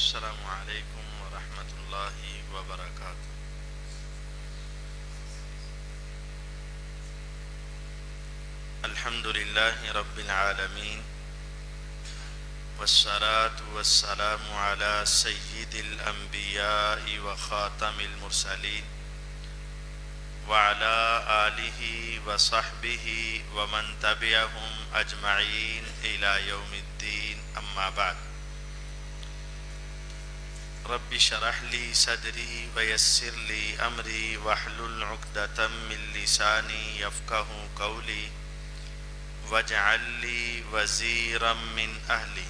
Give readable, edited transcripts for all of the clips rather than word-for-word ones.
السلام علیکم ورحمۃ اللہ وبرکاتہ۔ الحمد للہ رب العالمین، والصلاة والسلام علی سید الانبیاء وخاتم المرسلین وعلی آلہ وصحبہ ومن تبعہم اجمعین الی یوم الدین، اما بعد۔ رب اشرح لی صدری ویسر لی امری واحلل عقدۃ من لسانی یفقہوا قولی واجعل لی وزیرا من اہلی۔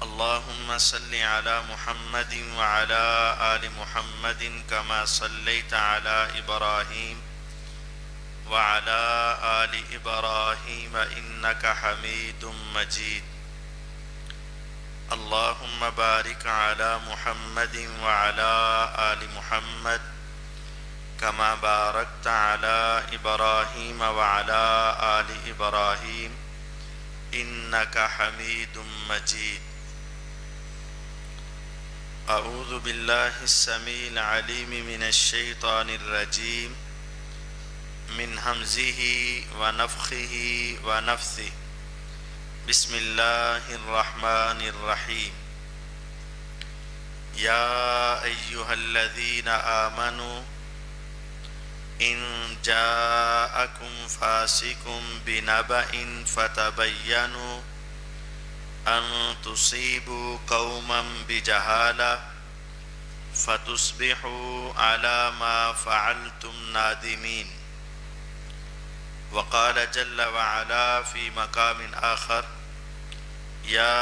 اللہم صل علی محمد وعلی آل محمد کما صلیت علی ابراہیم وعلی آل ابراہیم انک حمید مجید۔ اللہم بارک علی محمد وعلی آل محمد کما بارکت علی ابراہیم وعلی آل ابراہیم انک حمید مجید۔ اعوذ باللہ السمیع العلیم من الشیطان الرجیم من ہمزہ ونفخہ ونفثہ۔ بسم اللہ الرحمن الرحیم۔ یا ایہا الذین آمنوا ان جاءکم فاسق بنبأ فتبینوا ان تصیبوا قوما بجہالہ فتصبحوا علی ما فعلتم نادمین۔ وقال جل وعلا فی مقام آخر یا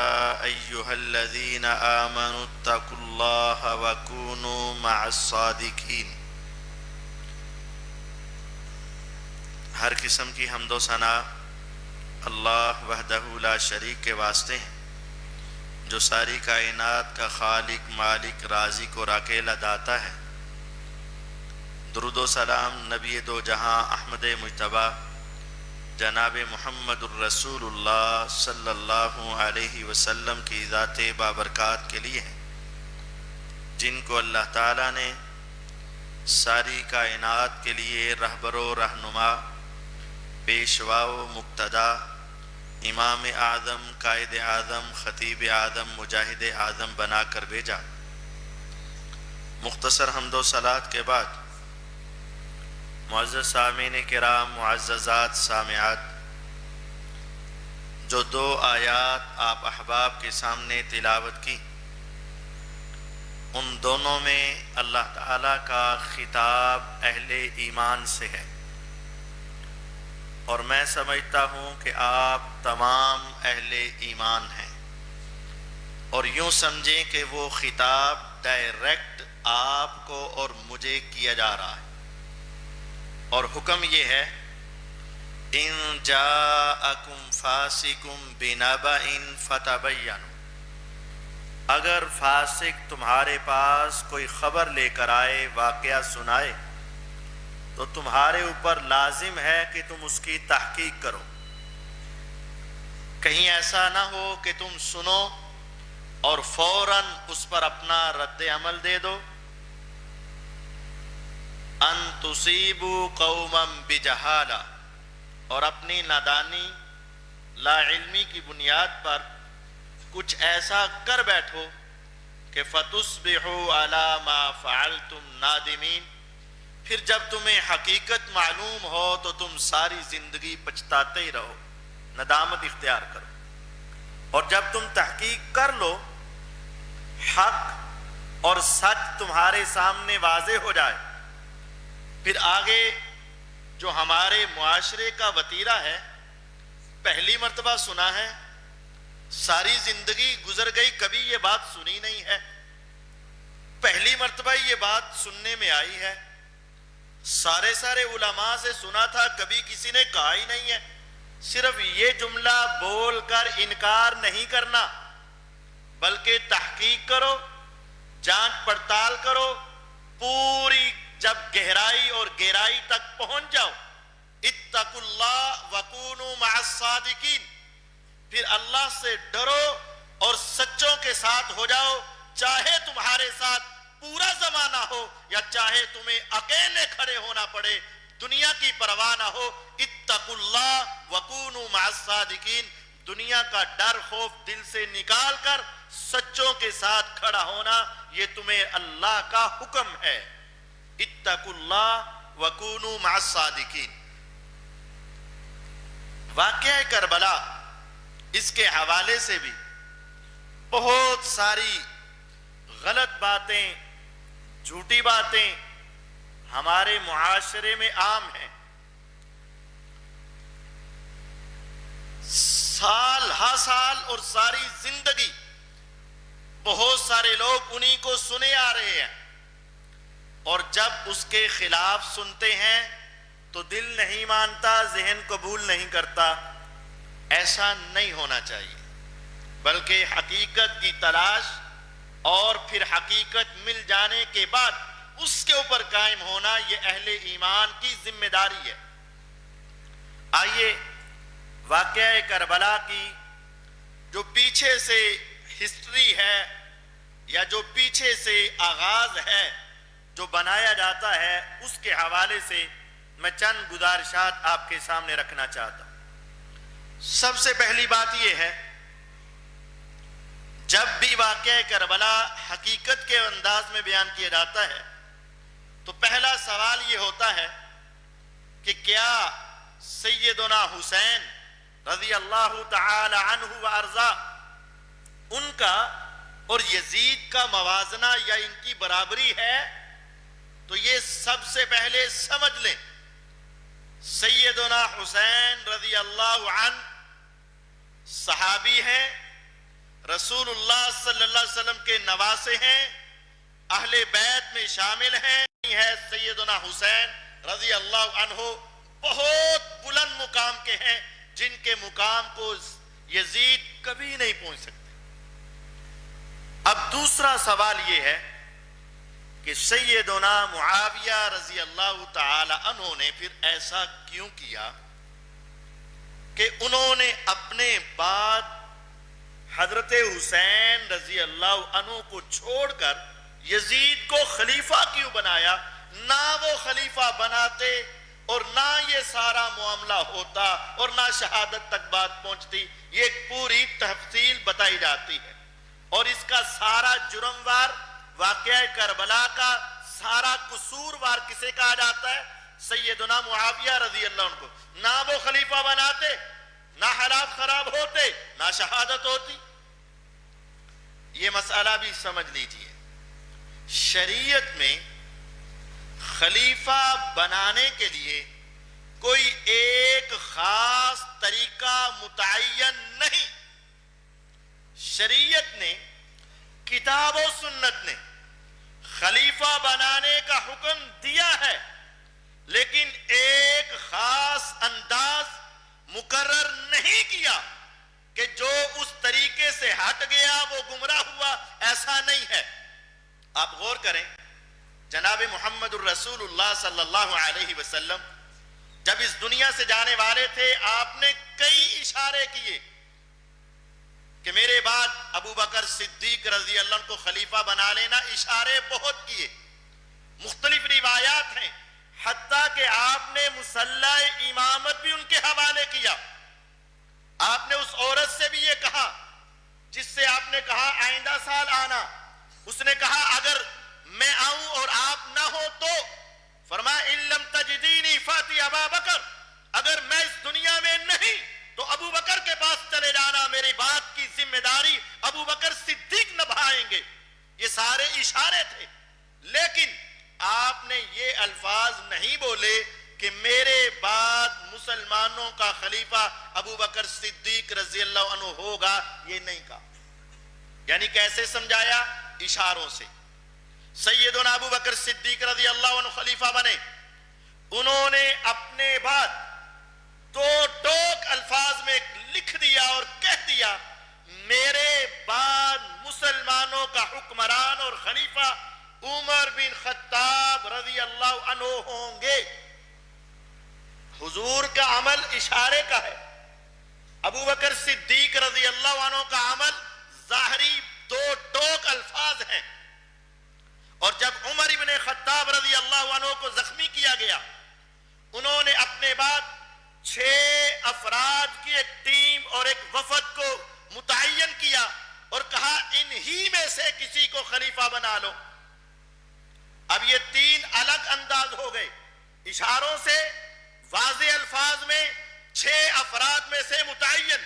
ایہا الذین آمنوا اتقوا اللہ وکونوا مع الصادقین۔ ہر قسم کی حمد و ثنا اللہ وحدہ لا شریک کے واسطے ہیں، جو ساری کائنات کا خالق، مالک، رازق اور اکیلا داتا ہے۔ درود و سلام نبی دو جہاں احمد مجتبیٰ جناب محمد الرسول اللہ صلی اللہ علیہ وسلم کی ذات بابرکات کے لیے ہیں، جن کو اللہ تعالیٰ نے ساری کائنات کے لیے رہبر و رہنما، پیشوا و مقتدا، امام اعظم، قائد اعظم، خطیب اعظم، مجاہد اعظم بنا کر بھیجا۔ مختصر حمد و صلوات کے بعد معزز سامعین کرام، معززات سامعات، جو دو آیات آپ احباب کے سامنے تلاوت کی، ان دونوں میں اللہ تعالیٰ کا خطاب اہل ایمان سے ہے، اور میں سمجھتا ہوں کہ آپ تمام اہل ایمان ہیں، اور یوں سمجھیں کہ وہ خطاب ڈائریکٹ آپ کو اور مجھے کیا جا رہا ہے، اور حکم یہ ہے ان جاءکم فاسق بنبأ فتبینوا۔ اگر فاسق تمہارے پاس کوئی خبر لے کر آئے، واقعہ سنائے، تو تمہارے اوپر لازم ہے کہ تم اس کی تحقیق کرو۔ کہیں ایسا نہ ہو کہ تم سنو اور فوراً اس پر اپنا رد عمل دے دو۔ ان تصیبوا قوما بجہالہ، اور اپنی نادانی، لا علمی کی بنیاد پر کچھ ایسا کر بیٹھو کہ فتصبحوا علی ما فعلتم نادمین، پھر جب تمہیں حقیقت معلوم ہو تو تم ساری زندگی پچھتاتے ہی رہو، ندامت اختیار کرو۔ اور جب تم تحقیق کر لو، حق اور سچ تمہارے سامنے واضح ہو جائے، پھر آگے جو ہمارے معاشرے کا وتیرہ ہے، پہلی مرتبہ سنا ہے، ساری زندگی گزر گئی، کبھی یہ بات سنی نہیں ہے، پہلی مرتبہ یہ بات سننے میں آئی ہے، سارے علماء سے سنا تھا، کبھی کسی نے کہا ہی نہیں ہے۔ صرف یہ جملہ بول کر انکار نہیں کرنا، بلکہ تحقیق کرو، جانچ پڑتال کرو، پوری جب گہرائی اور گہرائی تک پہنچ جاؤ، اتقوا اللہ وکونوا مع الصادقین، پھر اللہ سے ڈرو اور سچوں کے ساتھ ہو جاؤ، چاہے تمہارے ساتھ پورا زمانہ ہو یا چاہے تمہیں اکیلے کھڑے ہونا پڑے، دنیا کی پرواہ نہ ہو۔ اتقوا اللہ وکونوا مع الصادقین، دنیا کا ڈر خوف دل سے نکال کر سچوں کے ساتھ کھڑا ہونا، یہ تمہیں اللہ کا حکم ہے۔ اتقوا اللہ وکونوا مع الصادقین۔ واقعہ کربلا، اس کے حوالے سے بھی بہت ساری غلط باتیں، جھوٹی باتیں ہمارے معاشرے میں عام ہیں۔ سال ہر سال اور ساری زندگی بہت سارے لوگ انہی کو سنے آ رہے ہیں، اور جب اس کے خلاف سنتے ہیں تو دل نہیں مانتا، ذہن قبول نہیں کرتا۔ ایسا نہیں ہونا چاہیے، بلکہ حقیقت کی تلاش اور پھر حقیقت مل جانے کے بعد اس کے اوپر قائم ہونا، یہ اہل ایمان کی ذمہ داری ہے۔ آئیے واقعہ کربلا کی جو پیچھے سے ہسٹری ہے یا جو پیچھے سے آغاز ہے جو بنایا جاتا ہے، اس کے حوالے سے میں چند گزارشات آپ کے سامنے رکھنا چاہتا ہوں۔ سب سے پہلی بات یہ ہے، جب بھی واقعہ کربلا حقیقت کے انداز میں بیان کیا جاتا ہے تو پہلا سوال یہ ہوتا ہے کہ کیا سیدنا حسین رضی اللہ تعالی عنہ وارضا، ان کا اور یزید کا موازنہ یا ان کی برابری ہے؟ تو یہ سب سے پہلے سمجھ لیں، سیدنا حسین رضی اللہ عنہ صحابی ہیں، رسول اللہ صلی اللہ علیہ وسلم کے نواسے ہیں، اہل بیت میں شامل ہیں۔ سیدنا حسین رضی اللہ عنہ بہت بلند مقام کے ہیں، جن کے مقام کو یزید کبھی نہیں پہنچ سکتے۔ اب دوسرا سوال یہ ہے کہ سیدنا معاویہ رضی اللہ تعالی عنہ نے پھر ایسا کیوں کیا کہ انہوں نے اپنے بعد حضرت حسین رضی اللہ عنہ کو چھوڑ کر یزید کو خلیفہ کیوں بنایا؟ نہ وہ خلیفہ بناتے اور نہ یہ سارا معاملہ ہوتا اور نہ شہادت تک بات پہنچتی۔ یہ ایک پوری تفصیل بتائی جاتی ہے، اور اس کا سارا جرموار، واقعہ کربلا کا سارا قصوروار کسے کہا جاتا ہے؟ سیدنا معاویہ رضی اللہ عنہ کو۔ نہ وہ خلیفہ بناتے، نہ حالات خراب ہوتے، نہ شہادت ہوتی۔ یہ مسئلہ بھی سمجھ لیجئے، شریعت میں خلیفہ بنانے کے لیے کوئی ایک خاص طریقہ متعین نہیں۔ شریعت نے، کتاب و سنت نے خلیفہ بنانے کا حکم دیا ہے، لیکن ایک خاص انداز مقرر نہیں کیا کہ جو اس طریقے سے ہٹ گیا وہ گمراہ ہوا، ایسا نہیں ہے۔ آپ غور کریں، جناب محمد الرسول اللہ صلی اللہ علیہ وسلم جب اس دنیا سے جانے والے تھے، آپ نے کئی اشارے کیے کہ میرے بعد ابو بکر صدیق رضی اللہ عنہ کو خلیفہ بنا لینا، اشارے بہت کیے، مختلف روایات ہیں، حتیٰ کہ آپ نے مصلی امامت بھی ان کے حوالے کیا۔ آپ نے اس عورت سے بھی یہ کہا جس سے آپ نے کہا آئندہ سال آنا، اس نے کہا اگر میں آؤں اور آپ نہ ہو تو، فرمایا ان لم تجدینی فاتی ابا بکر، اگر میں اس دنیا میں نہیں تو ابو بکر کے پاس چلے جانا، میری بات کی ذمہ داری ابو بکر صدیق نبھائیں گے۔ یہ سارے اشارے تھے، لیکن آپ نے یہ الفاظ نہیں بولے کہ میرے بعد مسلمانوں کا خلیفہ ابو بکر صدیق رضی اللہ عنہ ہوگا، یہ نہیں کہا۔ یعنی کیسے سمجھایا؟ اشاروں سے۔ سیدنا ابو بکر صدیق رضی اللہ عنہ خلیفہ بنے، انہوں نے اپنے بعد دو ٹوک الفاظ میں لکھ دیا اور کہہ دیا میرے بعد مسلمانوں کا حکمران اور خلیفہ عمر بن خطاب رضی اللہ عنہ ہوں گے۔ حضور کا عمل اشارے کا ہے، ابو بکر صدیق رضی اللہ عنہ کا عمل ظاہری دو ٹوک الفاظ ہیں. اور جب عمر ابن خطاب رضی اللہ عنہ کو زخمی کیا گیا، انہوں نے اپنے بعد 6 افراد کی ایک ٹیم اور ایک وفد کو متعین کیا اور کہا انہی میں سے کسی کو خلیفہ بنا لو. اب یہ 3 الگ انداز ہو گئے، اشاروں سے واضح الفاظ میں 6 افراد میں سے متعین.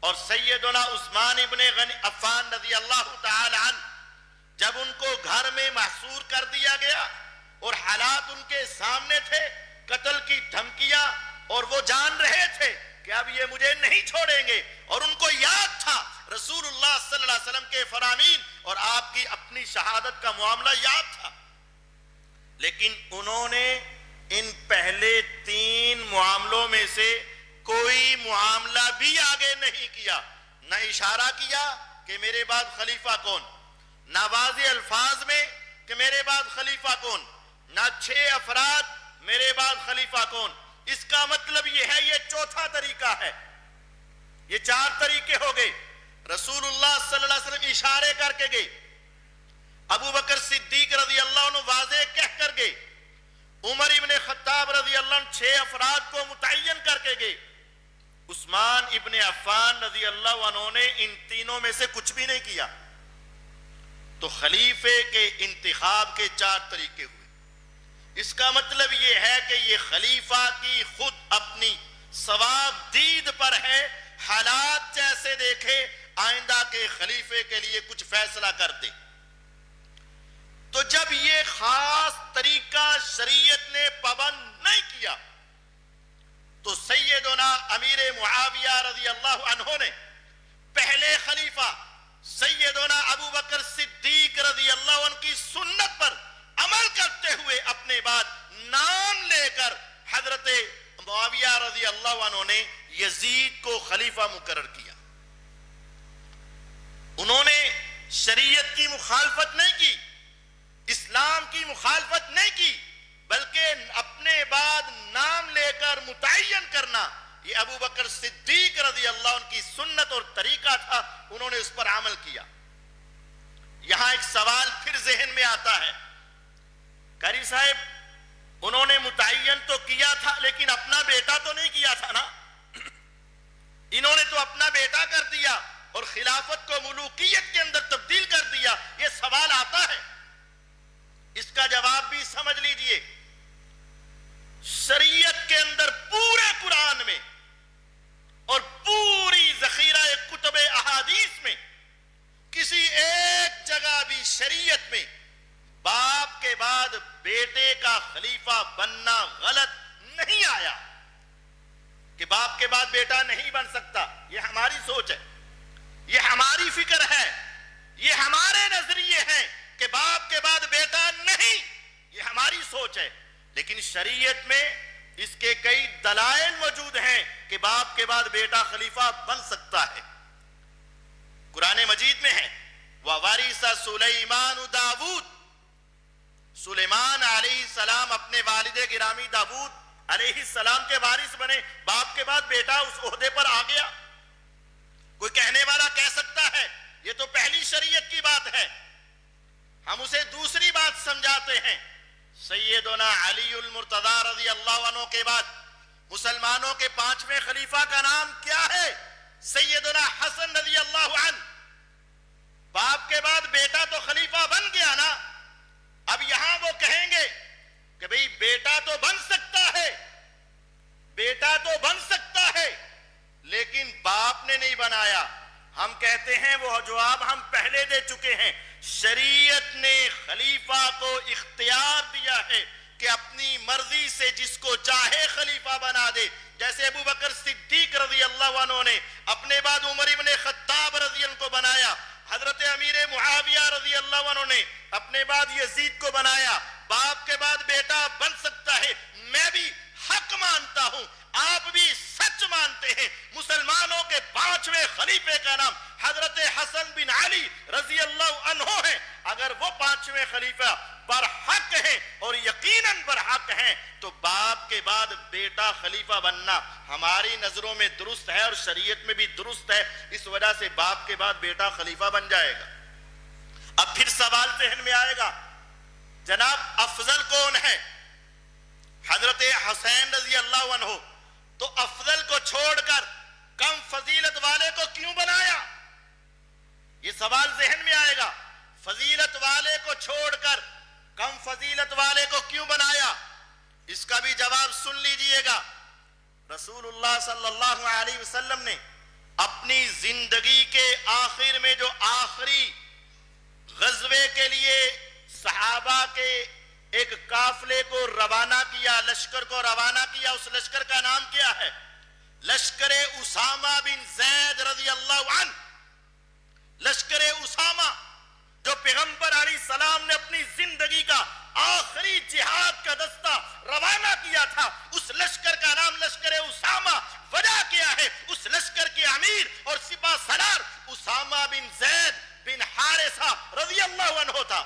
اور سیدنا عثمان ابن عفان رضی اللہ تعالی عنہ جب ان کو گھر میں محصور کر دیا گیا اور حالات ان کے سامنے تھے، قتل کی دھمکیاں، اور وہ جان رہے تھے کہ اب یہ مجھے نہیں چھوڑیں گے، اور ان کو یاد تھا رسول اللہ صلی اللہ علیہ وسلم کے فرامین اور آپ کی اپنی شہادت کا معاملہ یاد تھا. لیکن انہوں نے ان پہلے 3 معاملوں میں سے کوئی معاملہ بھی آگے نہیں کیا. نہ اشارہ کیا کہ میرے بعد خلیفہ کون، نہ واضح الفاظ میں کہ میرے بعد خلیفہ کون، نہ 6 افراد میرے بعد خلیفہ کون. اس کا مطلب یہ ہے یہ چوتھا طریقہ ہے. یہ 4 طریقے ہو گئے. رسول اللہ صلی اللہ علیہ وسلم اشارے کر کے گئے، ابو بکر صدیق رضی اللہ عنہ واضح کہہ کر گئے، عمر ابن خطاب رضی اللہ عنہ 6 افراد کو متعین کر کے گئے، عثمان ابن عفان رضی اللہ عنہ نے ان تینوں میں سے کچھ بھی نہیں کیا. تو خلیفے کے انتخاب کے 4 طریقے ہوئے. اس کا مطلب یہ ہے کہ یہ خلیفہ کی خود اپنی ثواب دید پر ہے، حالات جیسے دیکھے آئندہ کے خلیفے کے لیے کچھ فیصلہ کر دے. تو جب یہ خاص طریقہ شریعت نے پابند نہیں کیا تو سیدنا امیر معاویہ رضی اللہ عنہ نے پہلے خلیفہ سیدنا ابو بکر صدیق رضی اللہ عنہ کی سنت پر عمل کرتے ہوئے اپنے بعد نام لے کر حضرت معاویہ رضی اللہ عنہ نے یزید کو خلیفہ مقرر کیا. انہوں نے شریعت کی مخالفت نہیں کی، اسلام کی مخالفت نہیں کی، بلکہ اپنے بعد نام لے کر متعین کرنا یہ ابو بکر صدیق رضی اللہ عنہ کی سنت اور طریقہ تھا. انہوں نے اس پر عمل کیا. یہاں ایک سوال پھر ذہن میں آتا ہے، قاری صاحب انہوں نے متعین تو کیا تھا لیکن اپنا بیٹا تو نہیں کیا تھا نا. انہوں نے تو اپنا بیٹا کر دیا اور خلافت کو ملوکیت کے اندر تبدیل کر دیا. یہ سوال آتا ہے، اس کا جواب بھی سمجھ لیجئے. شریعت کے اندر پورے قرآن میں اور پوری ذخیرہ کتب احادیث میں کسی ایک جگہ بھی شریعت میں باپ کے بعد بیٹے کا خلیفہ بننا غلط نہیں آیا کہ باپ کے بعد بیٹا نہیں بن سکتا. یہ ہماری سوچ ہے، یہ ہماری فکر ہے، یہ ہمارے نظریے ہیں کہ باپ کے بعد بیٹا نہیں، یہ ہماری سوچ ہے. لیکن شریعت میں اس کے کئی دلائل موجود ہیں کہ باپ کے بعد بیٹا خلیفہ بن سکتا ہے. قرآن مجید میں ہے وَوَرِثَ سُلَيْمَانُ داود، سلیمان علیہ السلام اپنے والد گرامی داود علیہ السلام کے وارث بنے. باپ کے بعد بیٹا اس عہدے پر آ گیا. کوئی کہنے والا کہہ سکتا ہے یہ تو پہلی شریعت کی بات ہے. ہم اسے دوسری بات سمجھاتے ہیں. سیدنا علی المرتضی رضی اللہ عنہ کے بعد مسلمانوں کے 5ویں خلیفہ کا نام کیا ہے؟ سیدنا حسن رضی اللہ عنہ. باپ کے بعد بیٹا تو خلیفہ بن گیا نا. اب یہاں وہ کہیں گے کہ بھئی بیٹا تو بن سکتا ہے، بیٹا تو بن سکتا ہے لیکن باپ نے نہیں بنایا. ہم کہتے ہیں وہ جواب ہم پہلے دے چکے ہیں. شریعت نے خلیفہ کو اختیار دیا ہے کہ اپنی مرضی سے جس کو چاہے خلیفہ بنا دے. جیسے ابو بکر صدیق رضی اللہ عنہ نے اپنے بعد عمر ابن خطاب رضی اللہ عنہ کو بنایا، حضرت امیر معاویہ رضی اللہ عنہ نے اپنے بعد یزید کو بنایا. باپ کے بعد بیٹا بن سکتا ہے، میں بھی حق مانتا ہوں، آپ بھی سچ مانتے ہیں. مسلمانوں کے 5ویں خلیفے کا نام حضرت حسن بن علی رضی اللہ عنہ ہے. اگر وہ 5ویں خلیفہ برحق ہیں اور یقیناً برحق ہیں تو باپ کے بعد بیٹا خلیفہ بننا ہماری نظروں میں درست ہے اور شریعت میں بھی درست ہے، اس وجہ سے باپ کے بعد بیٹا خلیفہ بن جائے گا۔ اب پھر سوال ذہن میں آئے گا، جناب افضل کون ہے؟ حضرت حسین رضی اللہ عنہ، تو افضل کو چھوڑ کر کم فضیلت والے کو کیوں بنایا؟ یہ سوال ذہن میں آئے گا، فضیلت والے کو چھوڑ کر کم فضیلت والے کو کیوں بنایا؟ اس کا بھی جواب سن لیجئے گا۔ رسول اللہ صلی اللہ علیہ وسلم نے اپنی زندگی کے آخر میں جو آخری غزوے کے لیے صحابہ کے ایک قافلے کو روانہ کیا، لشکر کو روانہ کیا، اس لشکر کا نام کیا ہے؟ لشکر اسامہ بن زید رضی اللہ عنہ۔ لشکر اسامہ جو پیغمبر علیہ السلام نے اپنی زندگی کا آخری جہاد کا دستہ روانہ کیا تھا، اس لشکر کا نام لشکر اسامہ۔ وجہ کیا ہے؟ اس لشکر کے امیر اور سپہ سالار اسامہ بن زید بن حارثہ رضی اللہ عنہ تھا۔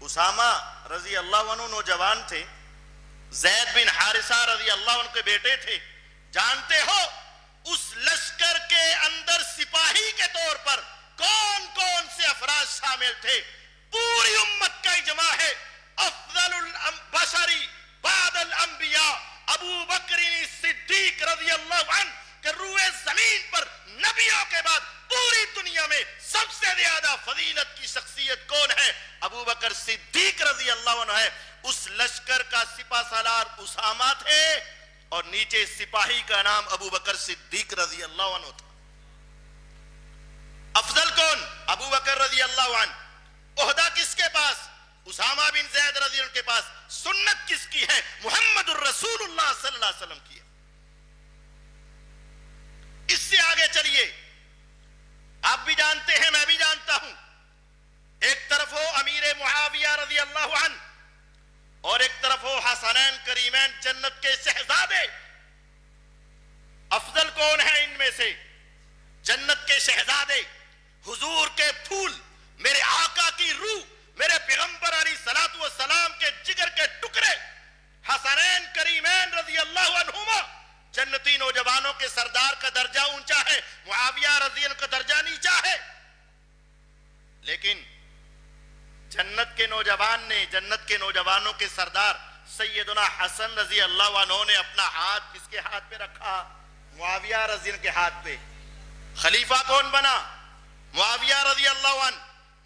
اسامہ رضی اللہ عنہ نوجوان تھے، زید بن حارثہ رضی اللہ عنہ کے بیٹے تھے۔ جانتے ہو اس لشکر کے اندر سپاہی کے طور پر کون کون سے افراد شامل تھے؟ پوری امت کا اجماع ہے، افضل البشری بعد الانبیاء ابو بکر صدیق رضی اللہ عنہ، کہ روئے زمین پر نبیوں کے بعد پوری دنیا میں سب سے زیادہ فضیلت کی شخصیت کون ہے؟ ابو بکر صدیق رضی اللہ عنہ ہے۔ اس لشکر کا سپہ سالار اسامہ تھے اور نیچے سپاہی کا نام ابو بکر صدیق رضی اللہ عنہ تھا۔ افضل کون؟ ابو بکر رضی اللہ عنہ۔ عہدہ کس کے پاس؟ اسامہ بن زید رضی اللہ عنہ کے پاس۔ سنت کس کی ہے؟ محمد الرسول اللہ صلی اللہ علیہ وسلم کی ہے۔ اس سے آگے چلیے، آپ بھی جانتے ہیں، میں بھی جانتا ہوں، ایک طرف ہو امیر معاویہ رضی اللہ عنہ اور ایک طرف ہو حسنین کریمین جنت کے شہزادے۔ افضل کون ہے ان میں سے؟ جنت کے شہزادے، حضور کے پھول، میرے آقا کی روح، میرے پیغمبر علیہ الصلوۃ والسلام کے جگر کے ٹکڑے حسنین کریمین رضی اللہ عنہما۔ جنتی نوجوانوں کے سردار کا درجہ اونچا ہے، معاویہ رضی اللہ عنہ کا درجہ نیچا ہے، لیکن جنت کے نوجوان نے، جنت کے نوجوانوں کے سردار سیدنا حسن رضی اللہ عنہ نے اپنا ہاتھ کس کے ہاتھ پہ رکھا؟ معاویہ رضی اللہ عنہ کے ہاتھ پہ۔ خلیفہ کون بنا؟ معاویہ رضی اللہ عنہ۔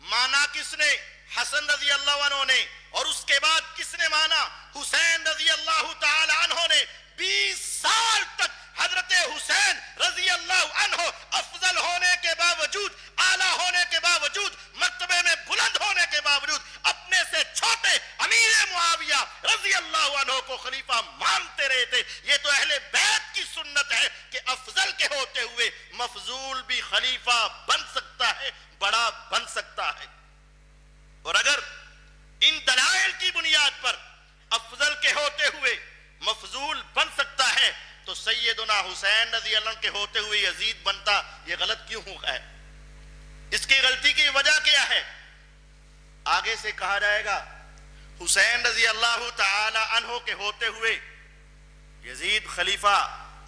مانا کس نے؟ حسن رضی اللہ عنہ نے۔ اور اس کے بعد کس نے مانا؟ حسین رضی اللہ تعالی عنہ نے۔ 20 سال تک حضرت حسین رضی اللہ عنہ افضل ہونے کے باوجود، اعلیٰ ہونے کے باوجود، مرتبے میں بلند ہونے کے باوجود اپنے سے چھوٹے امیر معاویہ رضی اللہ عنہ کو خلیفہ مانتے رہے تھے۔ یہ تو اہل بیت کی سنت ہے کہ افضل کے ہوتے ہوئے مفضول بھی خلیفہ بن سکتا ہے، بڑا بن سکتا ہے۔ اور اگر ان دلائل کی بنیاد پر افضل کے ہوتے ہوئے مفضول بن سکتا ہے تو سیدنا حسین رضی اللہ عنہ کے ہوتے ہوئے یزید بنتا، یہ غلط کیوں ہے؟ اس کی غلطی کی وجہ کیا ہے؟ آگے سے کہا جائے گا حسین رضی اللہ تعالی عنہ کے ہوتے ہوئے یزید خلیفہ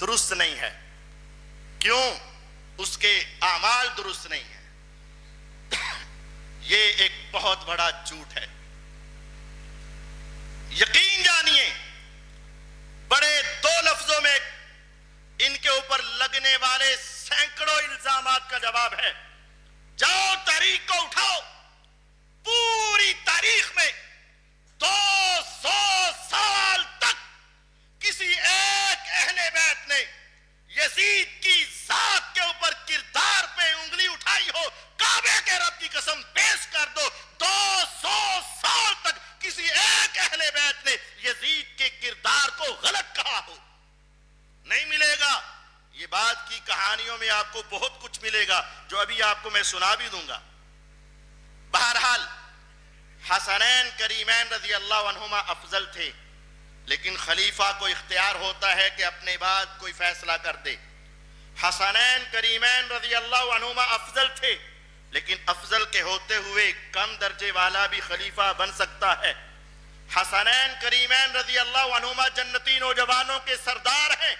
درست نہیں ہے۔ کیوں؟ اس کے اعمال درست نہیں ہیں۔ یہ ایک بہت بڑا جھوٹ ہے۔ یقین جانیے، بڑے دو لفظوں میں ان کے اوپر لگنے والے سینکڑوں الزامات کا جواب ہے۔ جاؤ تاریخ کو اٹھاؤ، پوری تاریخ میں 200 سال تک کسی ایک اہل بیت نے یزید کی ذات کے اوپر کردار پہ انگلی اٹھائی ہو، کعبے کے رب کی قسم پیش کر دو، 200 سال تک کسی ایک اہل بیت نے یزید کے کردار کو غلط کہا ہو؟ نہیں ملے گا۔ یہ بات کی کہانیوں میں آپ کو بہت کچھ ملے گا جو ابھی آپ کو میں سنا بھی دوں گا۔ بہرحال حسنین کریمین رضی اللہ عنہما افضل تھے، لیکن خلیفہ کو اختیار ہوتا ہے کہ اپنے بعد کوئی فیصلہ کر دے۔ حسنین کریمین رضی اللہ عنہما افضل تھے، لیکن افضل کے ہوتے ہوئے کم درجے والا بھی خلیفہ بن سکتا ہے۔ حسنین کریمین رضی اللہ عنہما جنتی نوجوانوں کے سردار ہیں،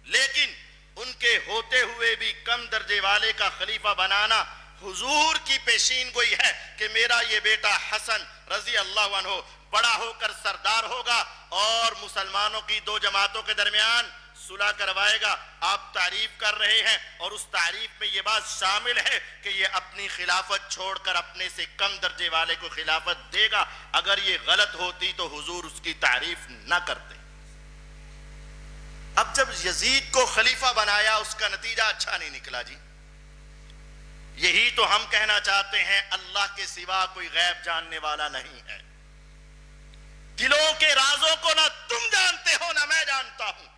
لیکن ان کے ہوتے ہوئے بھی کم درجے والے کا خلیفہ بنانا حضور کی پیشین گوئی ہے کہ میرا یہ بیٹا حسن رضی اللہ عنہ بڑا ہو کر سردار ہوگا اور مسلمانوں کی دو جماعتوں کے درمیان صلح کروائے گا۔ آپ تعریف کر رہے ہیں اور اس تعریف میں یہ بات شامل ہے کہ یہ اپنی خلافت چھوڑ کر اپنے سے کم درجے والے کو خلافت دے گا۔ اگر یہ غلط ہوتی تو حضور اس کی تعریف نہ کرتے۔ اب جب یزید کو خلیفہ بنایا اس کا نتیجہ اچھا نہیں نکلا جی۔ یہی تو ہم کہنا چاہتے ہیں، اللہ کے سوا کوئی غیب جاننے والا نہیں ہے۔ دلوں کے رازوں کو نہ تم جانتے ہو نہ میں جانتا ہوں۔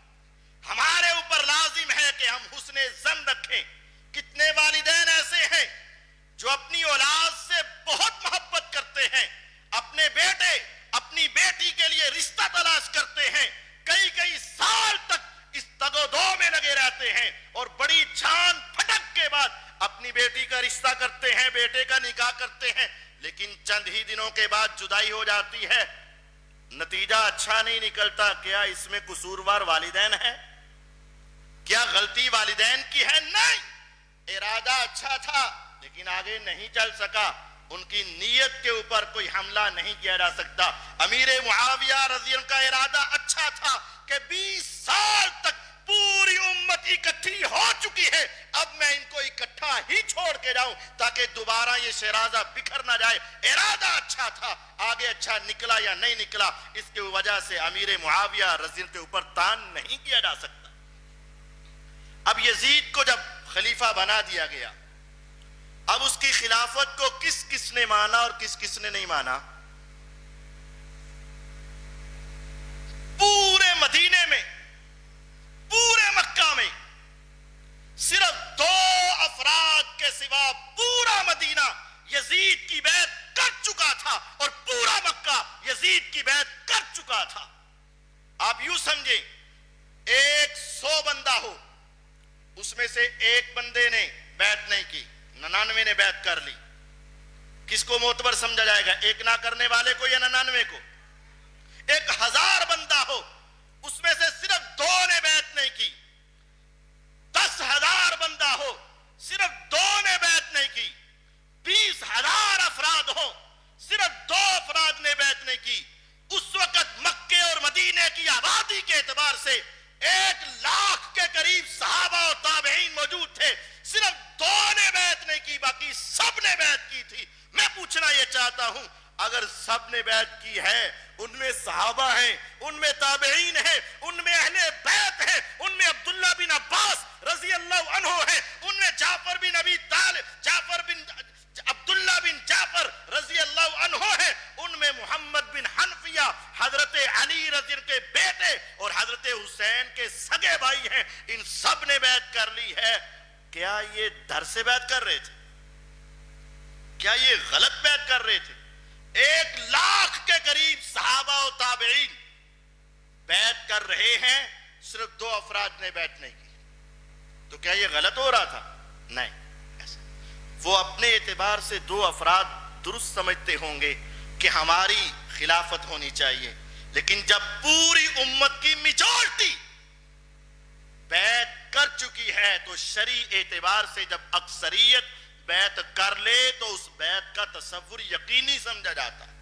ہمارے اوپر لازم ہے کہ ہم حسن ظن رکھیں۔ کتنے والدین ایسے ہیں جو اپنی اولاد سے بہت محبت کرتے ہیں، اپنے بیٹے اپنی بیٹی کے لیے رشتہ تلاش کرتے ہیں، کئی سال تک اس تگ و دو میں لگے رہتے ہیں اور بڑی چھان پھٹک کے بعد اپنی بیٹی کا رشتہ کرتے ہیں، بیٹے کا نکاح کرتے ہیں، لیکن چند ہی دنوں کے بعد جدائی ہو جاتی ہے، نتیجہ اچھا نہیں نکلتا۔ کیا اس میں قصوروار والدین ہیں؟ کیا غلطی والدین کی ہے؟ نہیں، ارادہ اچھا تھا لیکن آگے نہیں چل سکا۔ ان کی نیت کے اوپر کوئی حملہ نہیں کیا جا سکتا۔ امیر معاویہ رضی اللہ کا ارادہ اچھا تھا کہ 20 سال تک پوری امت اکٹھی ہو چکی ہے، اب میں ان کو اکٹھا ہی چھوڑ کے جاؤں تاکہ دوبارہ یہ شیرازہ بکھر نہ جائے۔ ارادہ اچھا تھا، آگے اچھا نکلا یا نہیں نکلا اس کی وجہ سے امیر معاویہ رضی اللہ کے اوپر تان نہیں کیا جا سکتا۔ اب یزید کو جب خلیفہ بنا دیا گیا، اب اس کی خلافت کو کس کس نے مانا اور کس کس نے نہیں مانا؟ پورے مدینے میں، پورے مکہ میں صرف 2 افراد کے سوا پورا مدینہ یزید کی بیعت کر چکا تھا اور پورا مکہ یزید کی بیعت کر چکا تھا۔ آپ یوں سمجھیں 100 بندہ ہو، اس میں سے ایک بندے نے بیعت نہیں کی، 99 نے بیعت کر لی، کس کو معتبر سمجھا جائے گا؟ ایک نہ کرنے والے کو یا 99 کو؟ 1000 بندہ ہو، اس میں سے صرف 2 نے بیعت نہیں کی، 10,000 بندہ ہو، صرف 2 نے بیعت نہیں کی، 20,000 افراد ہو، صرف 2 افراد نے بیعت نہیں کی۔ اس وقت مکے اور مدینے کی آبادی کے اعتبار سے 1 لاکھ کے قریب صحابہ اور تابعین موجود تھے، صرف 2 نے بیعت نہیں کی، باقی سب نے بیعت کی تھی۔ میں پوچھنا یہ چاہتا ہوں، اگر سب نے بیعت کی ہے، ان میں صحابہ ہیں، ان میں تابعین ہیں، ان میں اہل بیت ہیں، ان میں عبداللہ بن عباس رضی اللہ عنہ ہیں، ان میں جعفر بن ابی طالب، عبداللہ بن جعفر رضی اللہ عنہ ہیں، ان میں محمد بن حنفیہ حضرت علی رضی اللہ کے بیٹے اور حضرت حسین کے سگے بھائی ہیں، ان سب نے بیعت کر لی ہے۔ کیا یہ ڈر سے بیعت کر رہے تھے؟ کیا یہ غلط بیعت کر رہے تھے؟ 1 لاکھ کے قریب صحابہ و تابعین بیعت کر رہے ہیں، صرف 2 افراد نے بیعت نہیں کی، تو کیا یہ غلط ہو رہا تھا؟ نہیں، ایسا وہ اپنے اعتبار سے 2 افراد درست سمجھتے ہوں گے کہ ہماری خلافت ہونی چاہیے، لیکن جب پوری امت کی میجورٹی بیعت کر چکی ہے تو شرعی اعتبار سے جب اکثریت بیعت کر لے تو اس بیعت کا تصور یقینی سمجھا جاتا ہے۔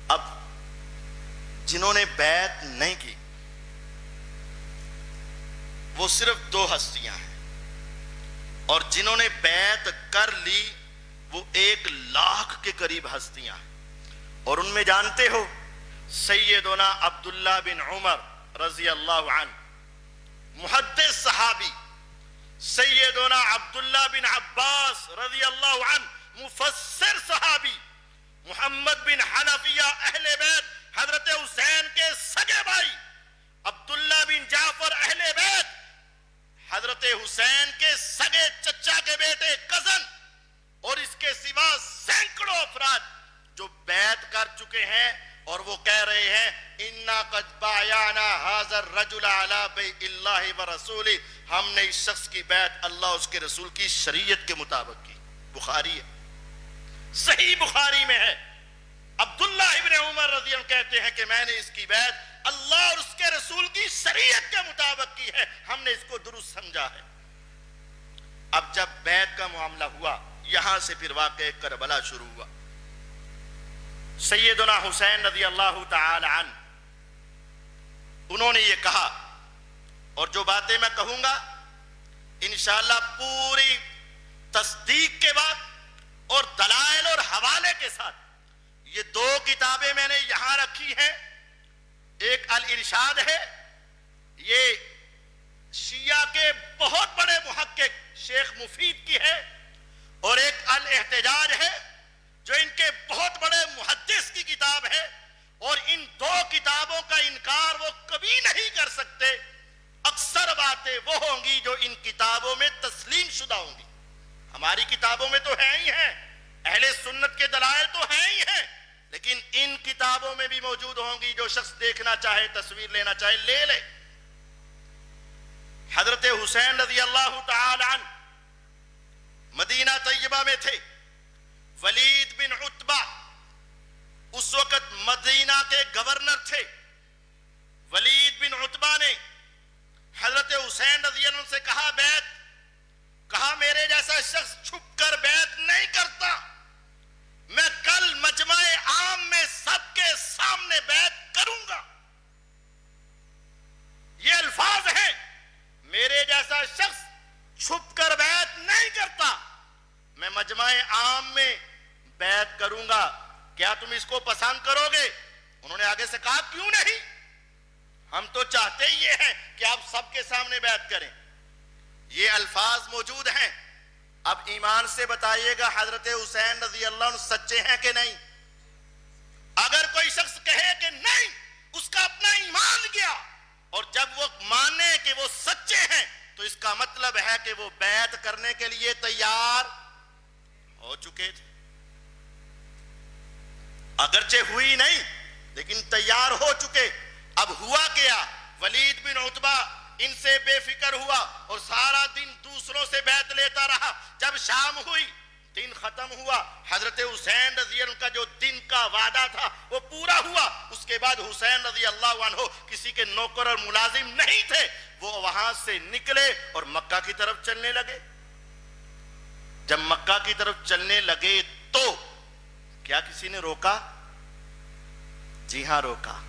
اب جنہوں نے بیعت نہیں کی وہ صرف 2 ہستیاں ہیں، اور جنہوں نے بیعت کر لی وہ 1 لاکھ کے قریب ہستیاں ہیں، اور ان میں جانتے ہو سیدنا عبداللہ بن عمر رضی اللہ عنہ، محدث صحابی، سیدنا عبداللہ بن عباس رضی اللہ عنہ، مفسر صحابی، محمد بن حنفیہ اہل بیت حضرت حسین کے سگے بھائی، عبداللہ بن جعفر اہل بیت حضرت حسین کے سگے چچا کے بیٹے کزن، اور اس کے سوا سینکڑوں افراد جو بیعت کر چکے ہیں اور وہ کہہ رہے ہیں اِنَّا قَدْ بَعْيَانَا هَذَا الرَّجُلَ عَلَى بَيْءِ اللَّهِ وَرَسُولِهِ، ہم نے اس شخص کی بیعت اللہ اس کے رسول کی شریعت کے مطابق کی۔ بخاری ہے، صحیح بخاری میں ہے، عبداللہ ابن عمر رضی اللہ عنہ کہتے ہیں کہ میں نے اس کی بیعت اللہ اور اس کے رسول کی شریعت کے مطابق کی ہے، ہم نے اس کو درست سمجھا ہے۔ اب جب بیعت کا معاملہ ہوا، یہاں سے پھر واقعہ کربلا شروع ہوا۔ سیدنا حسین رضی اللہ تعالی عنہ انہوں نے یہ کہا، اور جو باتیں میں کہوں گا انشاءاللہ پوری تصدیق کے بعد اور دلائل اور حوالے کے ساتھ، یہ دو کتابیں میں نے یہاں رکھی ہیں، ایک الارشاد ہے، یہ شیعہ کے بہت بڑے محقق شیخ مفید کی ہے، اور ایک الاحتجاج ہے جو ان کے بہت بڑے محدث کی کتاب ہے، اور ان دو کتابوں کا انکار وہ کبھی نہیں کر سکتے۔ اکثر باتیں وہ ہوں گی جو ان کتابوں میں تسلیم شدہ ہوں گی، ہماری کتابوں میں تو ہیں ہی ہیں، اہل سنت کے دلائل تو ہیں ہی ہیں، لیکن ان کتابوں میں بھی موجود ہوں گی، جو شخص دیکھنا چاہے تصویر لینا چاہے لے لے۔ حضرت حسین رضی اللہ تعالی عنہ مدینہ طیبہ میں تھے، ولید بن عتبہ اس وقت مدینہ کے گورنر تھے۔ ولید بن عتبہ نے حضرت حسین رضی اللہ عنہ سے کہا بیعت، کہا میرے جیسا شخص چھپ کر بیعت نہیں کرتا، میں کل مجمع عام میں سب کے سامنے بیعت کروں گا۔ یہ الفاظ ہیں، میرے جیسا شخص چھپ کر بیعت نہیں کرتا، میں مجمع عام میں بیعت کروں گا، کیا تم اس کو پسند کرو گے؟ انہوں نے آگے سے کہا کیوں نہیں، ہم تو چاہتے ہی یہ ہیں کہ آپ سب کے سامنے بیعت کریں۔ یہ الفاظ موجود ہیں۔ اب ایمان سے بتائیے گا حضرت حسین رضی اللہ عنہ سچے ہیں کہ نہیں؟ اگر کوئی شخص کہے کہ نہیں، اس کا اپنا ایمان گیا، اور جب وہ مانے کہ وہ سچے ہیں تو اس کا مطلب ہے کہ وہ بیعت کرنے کے لیے تیار ہو چکے تھے، اگرچہ ہوئی نہیں لیکن تیار ہو چکے۔ اب ہوا کیا، ولید بن عتبہ ان سے بے فکر ہوا اور سارا دن دوسروں سے بیعت لیتا رہا۔ جب شام ہوئی، دن ختم ہوا، حضرت حسین رضی اللہ عنہ کا جو دن کا وعدہ تھا وہ پورا ہوا۔ اس کے بعد حسین رضی اللہ عنہ کسی کے نوکر اور ملازم نہیں تھے، وہ وہاں سے نکلے اور مکہ کی طرف چلنے لگے۔ جب مکہ کی طرف چلنے لگے تو کیا کسی نے روکا؟ جی ہاں روکا۔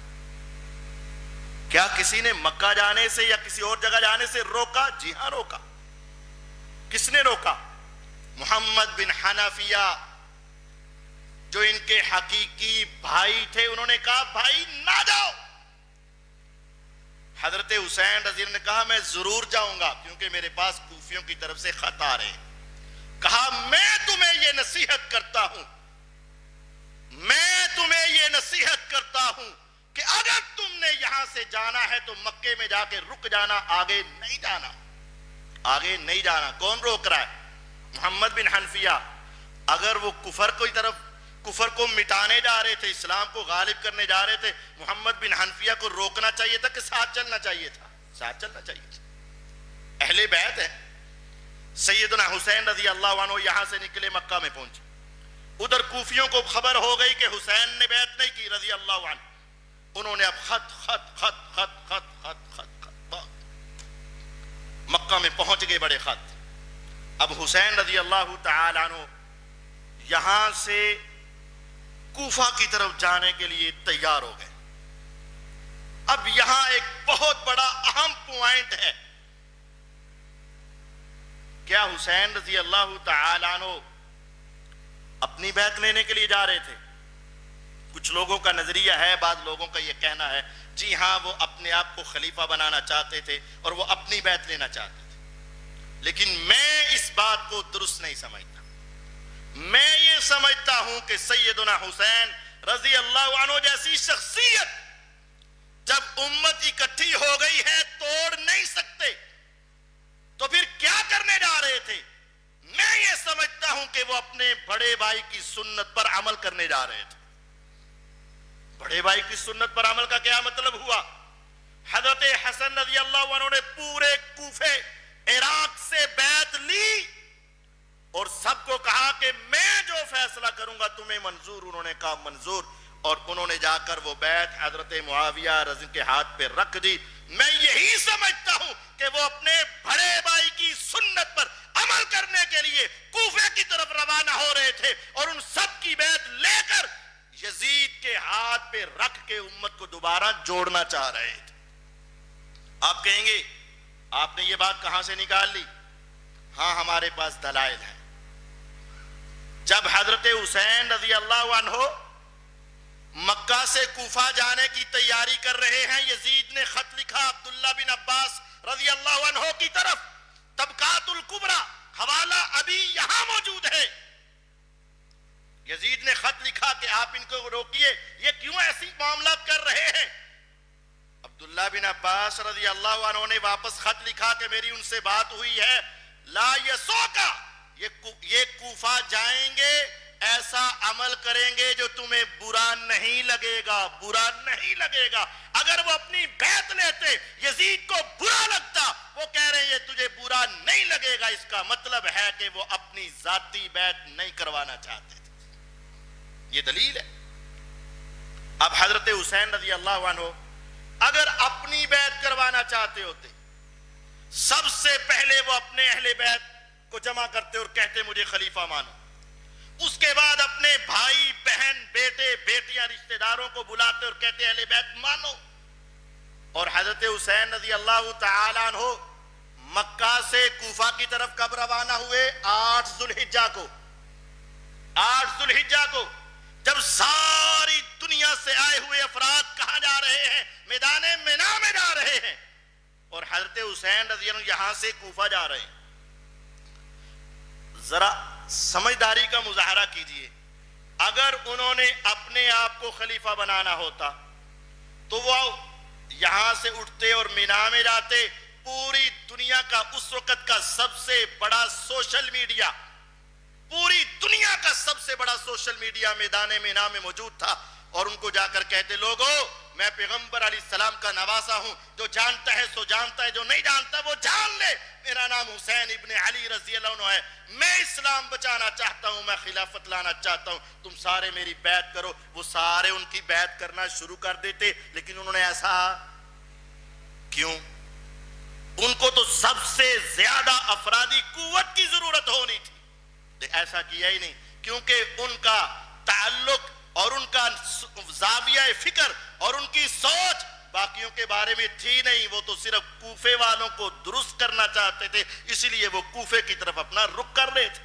کیا کسی نے مکہ جانے سے یا کسی اور جگہ جانے سے روکا؟ جی ہاں روکا۔ کس نے روکا؟ محمد بن حنفیہ جو ان کے حقیقی بھائی تھے، انہوں نے کہا بھائی نہ جاؤ۔ حضرت حسین رضی اللہ عنہ نے کہا میں ضرور جاؤں گا، کیونکہ میرے پاس کوفیوں کی طرف سے خط آ رہے ہیں۔ کہا میں تمہیں یہ نصیحت کرتا ہوں، میں تمہیں یہ نصیحت کرتا ہوں کہ اگر تم نے یہاں سے جانا ہے تو مکے میں جا کے رک جانا، آگے نہیں جانا، آگے نہیں جانا۔ کون روک رہا ہے؟ محمد بن حنفیہ۔ اگر وہ کفر کو مٹانے جا رہے تھے، اسلام کو غالب کرنے جا رہے تھے، محمد بن حنفیہ کو روکنا چاہیے تھا کہ ساتھ چلنا چاہیے تھا؟ ساتھ چلنا چاہیے تھا۔ اہل بیت ہے۔ سیدنا حسین رضی اللہ عنہ یہاں سے نکلے، مکہ میں پہنچے۔ ادھر کوفیوں کو خبر ہو گئی کہ حسین نے بیعت نہیں کی رضی اللہ عنہ۔ انہوں نے اب خط خط خط خط خط خط خط خط مکہ میں پہنچ گئے بڑے خط۔ اب حسین رضی اللہ تعالی عنہ یہاں سے کوفہ کی طرف جانے کے لیے تیار ہو گئے۔ اب یہاں ایک بہت بڑا اہم پوائنٹ ہے، کیا حسین رضی اللہ تعالی عنہ اپنی بیعت لینے کے لیے جا رہے تھے؟ کچھ لوگوں کا نظریہ ہے، بعض لوگوں کا یہ کہنا ہے جی ہاں وہ اپنے آپ کو خلیفہ بنانا چاہتے تھے اور وہ اپنی بیعت لینا چاہتے تھے، لیکن میں اس بات کو درست نہیں سمجھتا۔ میں یہ سمجھتا ہوں کہ سیدنا حسین رضی اللہ عنہ جیسی شخصیت جب امت اکٹھی ہو گئی ہے توڑ نہیں سکتے، تو پھر کیا کرنے جا رہے تھے؟ میں یہ سمجھتا ہوں کہ وہ اپنے بڑے بھائی کی سنت پر عمل کرنے جا رہے تھے۔ بڑے بھائی کی سنت پر عمل کا کیا مطلب ہوا؟ حضرت حسن رضی اللہ عنہ نے پورے کوفے عراق سے بیعت لی اور سب کو کہا کہ میں جو فیصلہ کروں گا تمہیں منظور؟ انہوں نے کہا منظور۔ اور انہوں نے جا کر وہ بیعت حضرت معاویہ رضی کے ہاتھ پہ رکھ دی. میں یہی سمجھتا ہوں کہ وہ اپنے بڑے بھائی کی سنت پر عمل کرنے کے لیے کوفے کی طرف روانہ ہو رہے تھے اور ان سب کی بیعت لے کر یزید کے ہاتھ پہ رکھ کے امت کو دوبارہ جوڑنا چاہ رہے تھے. آپ کہیں گے آپ نے یہ بات کہاں سے نکال لی؟ ہاں ہمارے پاس دلائل ہیں. جب حضرت حسین رضی اللہ عنہ مکہ سے کوفہ جانے کی تیاری کر رہے ہیں، یزید نے خط لکھا عبداللہ بن عباس رضی اللہ عنہ کی طرف. طبقات الکبریٰ حوالہ ابھی یہاں موجود ہے. یزید نے خط لکھا کہ آپ ان کو روکیے، یہ کیوں ایسی معاملات کر رہے ہیں؟ عبداللہ بن عباس رضی اللہ عنہ نے واپس خط لکھا کہ میری ان سے بات ہوئی ہے، لا یسوکا، یہ کوفہ جائیں گے، ایسا عمل کریں گے جو تمہیں برا نہیں لگے گا، برا نہیں لگے گا. اگر وہ اپنی بیعت لیتے یزید کو برا لگتا، وہ کہہ رہے ہیں یہ تجھے برا نہیں لگے گا، اس کا مطلب ہے کہ وہ اپنی ذاتی بیعت نہیں کروانا چاہتے تھے. یہ دلیل ہے. اب حضرت حسین رضی اللہ عنہ اگر اپنی بیعت کروانا چاہتے ہوتے، سب سے پہلے وہ اپنے اہل بیعت کو جمع کرتے اور کہتے مجھے خلیفہ مانو. اس کے بعد اپنے بھائی بہن بیٹے بیٹیاں رشتہ داروں کو بلاتے اور کہتے اہل بیت مانو. اور حضرت حسین رضی اللہ تعالیٰ عنہ مکہ سے کوفہ کی طرف کب روانہ ہوئے؟ 8 ذوالحجہ کو. 8 ذوالحجہ کو جب ساری دنیا سے آئے ہوئے افراد کہاں جا رہے ہیں؟ میدان مینا میں جا رہے ہیں. اور حضرت حسین رضی اللہ عنہ یہاں سے کوفہ جا رہے ہیں. ذرا سمجھداری کا مظاہرہ کیجئے. اگر انہوں نے اپنے آپ کو خلیفہ بنانا ہوتا تو وہ یہاں سے اٹھتے اور مینا میں جاتے. پوری دنیا کا اس وقت کا سب سے بڑا سوشل میڈیا، پوری دنیا کا سب سے بڑا سوشل میڈیا میدان مینا میں موجود تھا، اور ان کو جا کر کہتے لوگو میں پیغمبر علیہ السلام کا نواسا ہوں، جو جانتا ہے سو جانتا ہے، جو نہیں جانتا وہ جان لے، میرا نام حسین ابن علی رضی اللہ عنہ ہے، میں اسلام بچانا چاہتا ہوں، میں خلافت لانا چاہتا ہوں، تم سارے میری بیعت کرو. وہ سارے ان کی بیعت کرنا شروع کر دیتے. لیکن انہوں نے ایسا کیوں؟ ان کو تو سب سے زیادہ افرادی قوت کی ضرورت ہونی تھی. ایسا کیا ہی نہیں، کیونکہ ان کا تعلق اور ان کا زاویہ فکر اور ان کی سوچ باقیوں کے بارے میں تھی نہیں. وہ تو صرف کوفے والوں کو درست کرنا چاہتے تھے، اسی لیے وہ کوفے کی طرف اپنا رخ کر رہے تھے.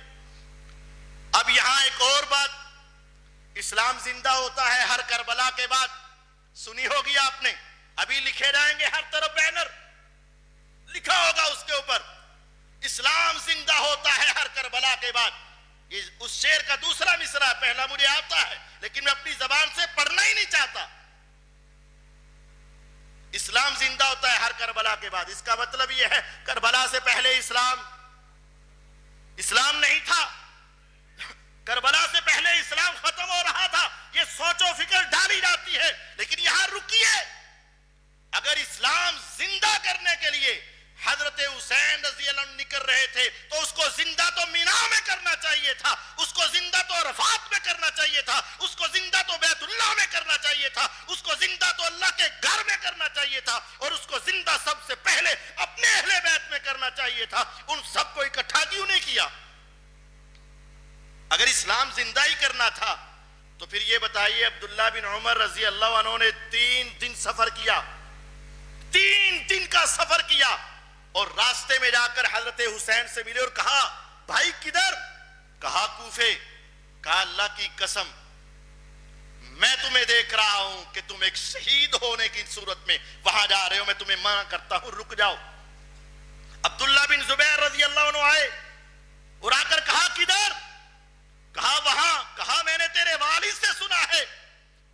اب یہاں ایک اور بات، اسلام زندہ ہوتا ہے ہر کربلا کے بعد. سنی ہوگی آپ نے، ابھی لکھے جائیں گے ہر طرف بینر لکھا ہوگا اس کے اوپر، اسلام زندہ ہوتا ہے ہر کربلا کے بعد. یہ اس شعر کا دوسرا مصرع، پہلا مجھے آتا ہے لیکن میں اپنی زبان سے پڑھنا ہی نہیں چاہتا. اسلام زندہ ہوتا ہے ہر کربلا کے بعد. اس کا مطلب یہ ہے کربلا سے پہلے اسلام نہیں تھا، کربلا سے پہلے اسلام ختم ہو رہا تھا. یہ سوچ و فکر ڈالی جاتی ہے. لیکن یہاں رکیے، اگر اسلام زندہ کرنے کے لیے حضرت حسین رضی اللہ عنہ نکل رہے تھے تو اس کو زندہ تو مینا میں کرنا چاہیے تھا، اس کو زندہ تو عرفات میں کرنا چاہیے تھا، اس کو زندہ تو بیت اللہ میں کرنا چاہیے تھا، اس کو زندہ تو اللہ کے گھر میں کرنا چاہیے تھا، اور اس کو زندہ سب سے پہلے اپنے اہل بیت میں کرنا چاہیے تھا. ان سب کو اکٹھا کیوں نہیں کیا؟ اگر اسلام زندہ ہی کرنا تھا تو پھر یہ بتائیے عبداللہ بن عمر رضی اللہ عنہ نے 3 دن سفر کیا، 3 دن کا سفر کیا، اور راستے میں جا کر حضرت حسین سے ملے اور کہا بھائی کدھر؟ کہا کوفے. کہا اللہ کی قسم میں تمہیں دیکھ رہا ہوں کہ تم ایک شہید ہونے کی صورت میں وہاں جا رہے ہو، میں تمہیں منع کرتا ہوں رک جاؤ. عبداللہ بن زبیر رضی اللہ عنہ آئے اور آ کر کہا کدھر؟ کہا وہاں. کہا میں نے تیرے والد سے سنا ہے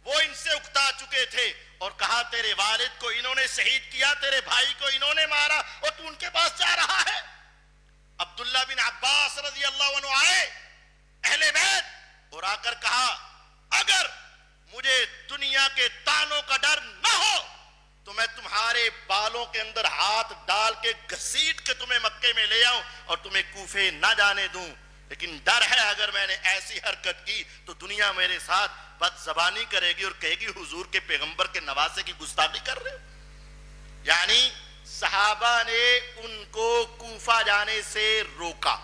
وہ ان سے اکتا چکے تھے، اور کہا تیرے والد کو انہوں نے شہید کیا، تیرے بھائی کو انہوں نے مارا، اور تو ان کے پاس جا رہا ہے. عبداللہ بن عباس رضی اللہ عنہ آئے اہل بیت اور آ کر کہا اگر مجھے دنیا کے تانوں کا ڈر نہ ہو تو میں تمہارے بالوں کے اندر ہاتھ ڈال کے گھسیٹ کے تمہیں مکے میں لے آؤں اور تمہیں کوفے نہ جانے دوں. لیکن ڈر ہے اگر میں نے ایسی حرکت کی تو دنیا میرے ساتھ بد زبانی کرے گی اور کہے گی حضور کے پیغمبر کے نواسے کی گستاخی کر رہے ہو. یعنی صحابہ نے ان کو کوفہ جانے سے روکا.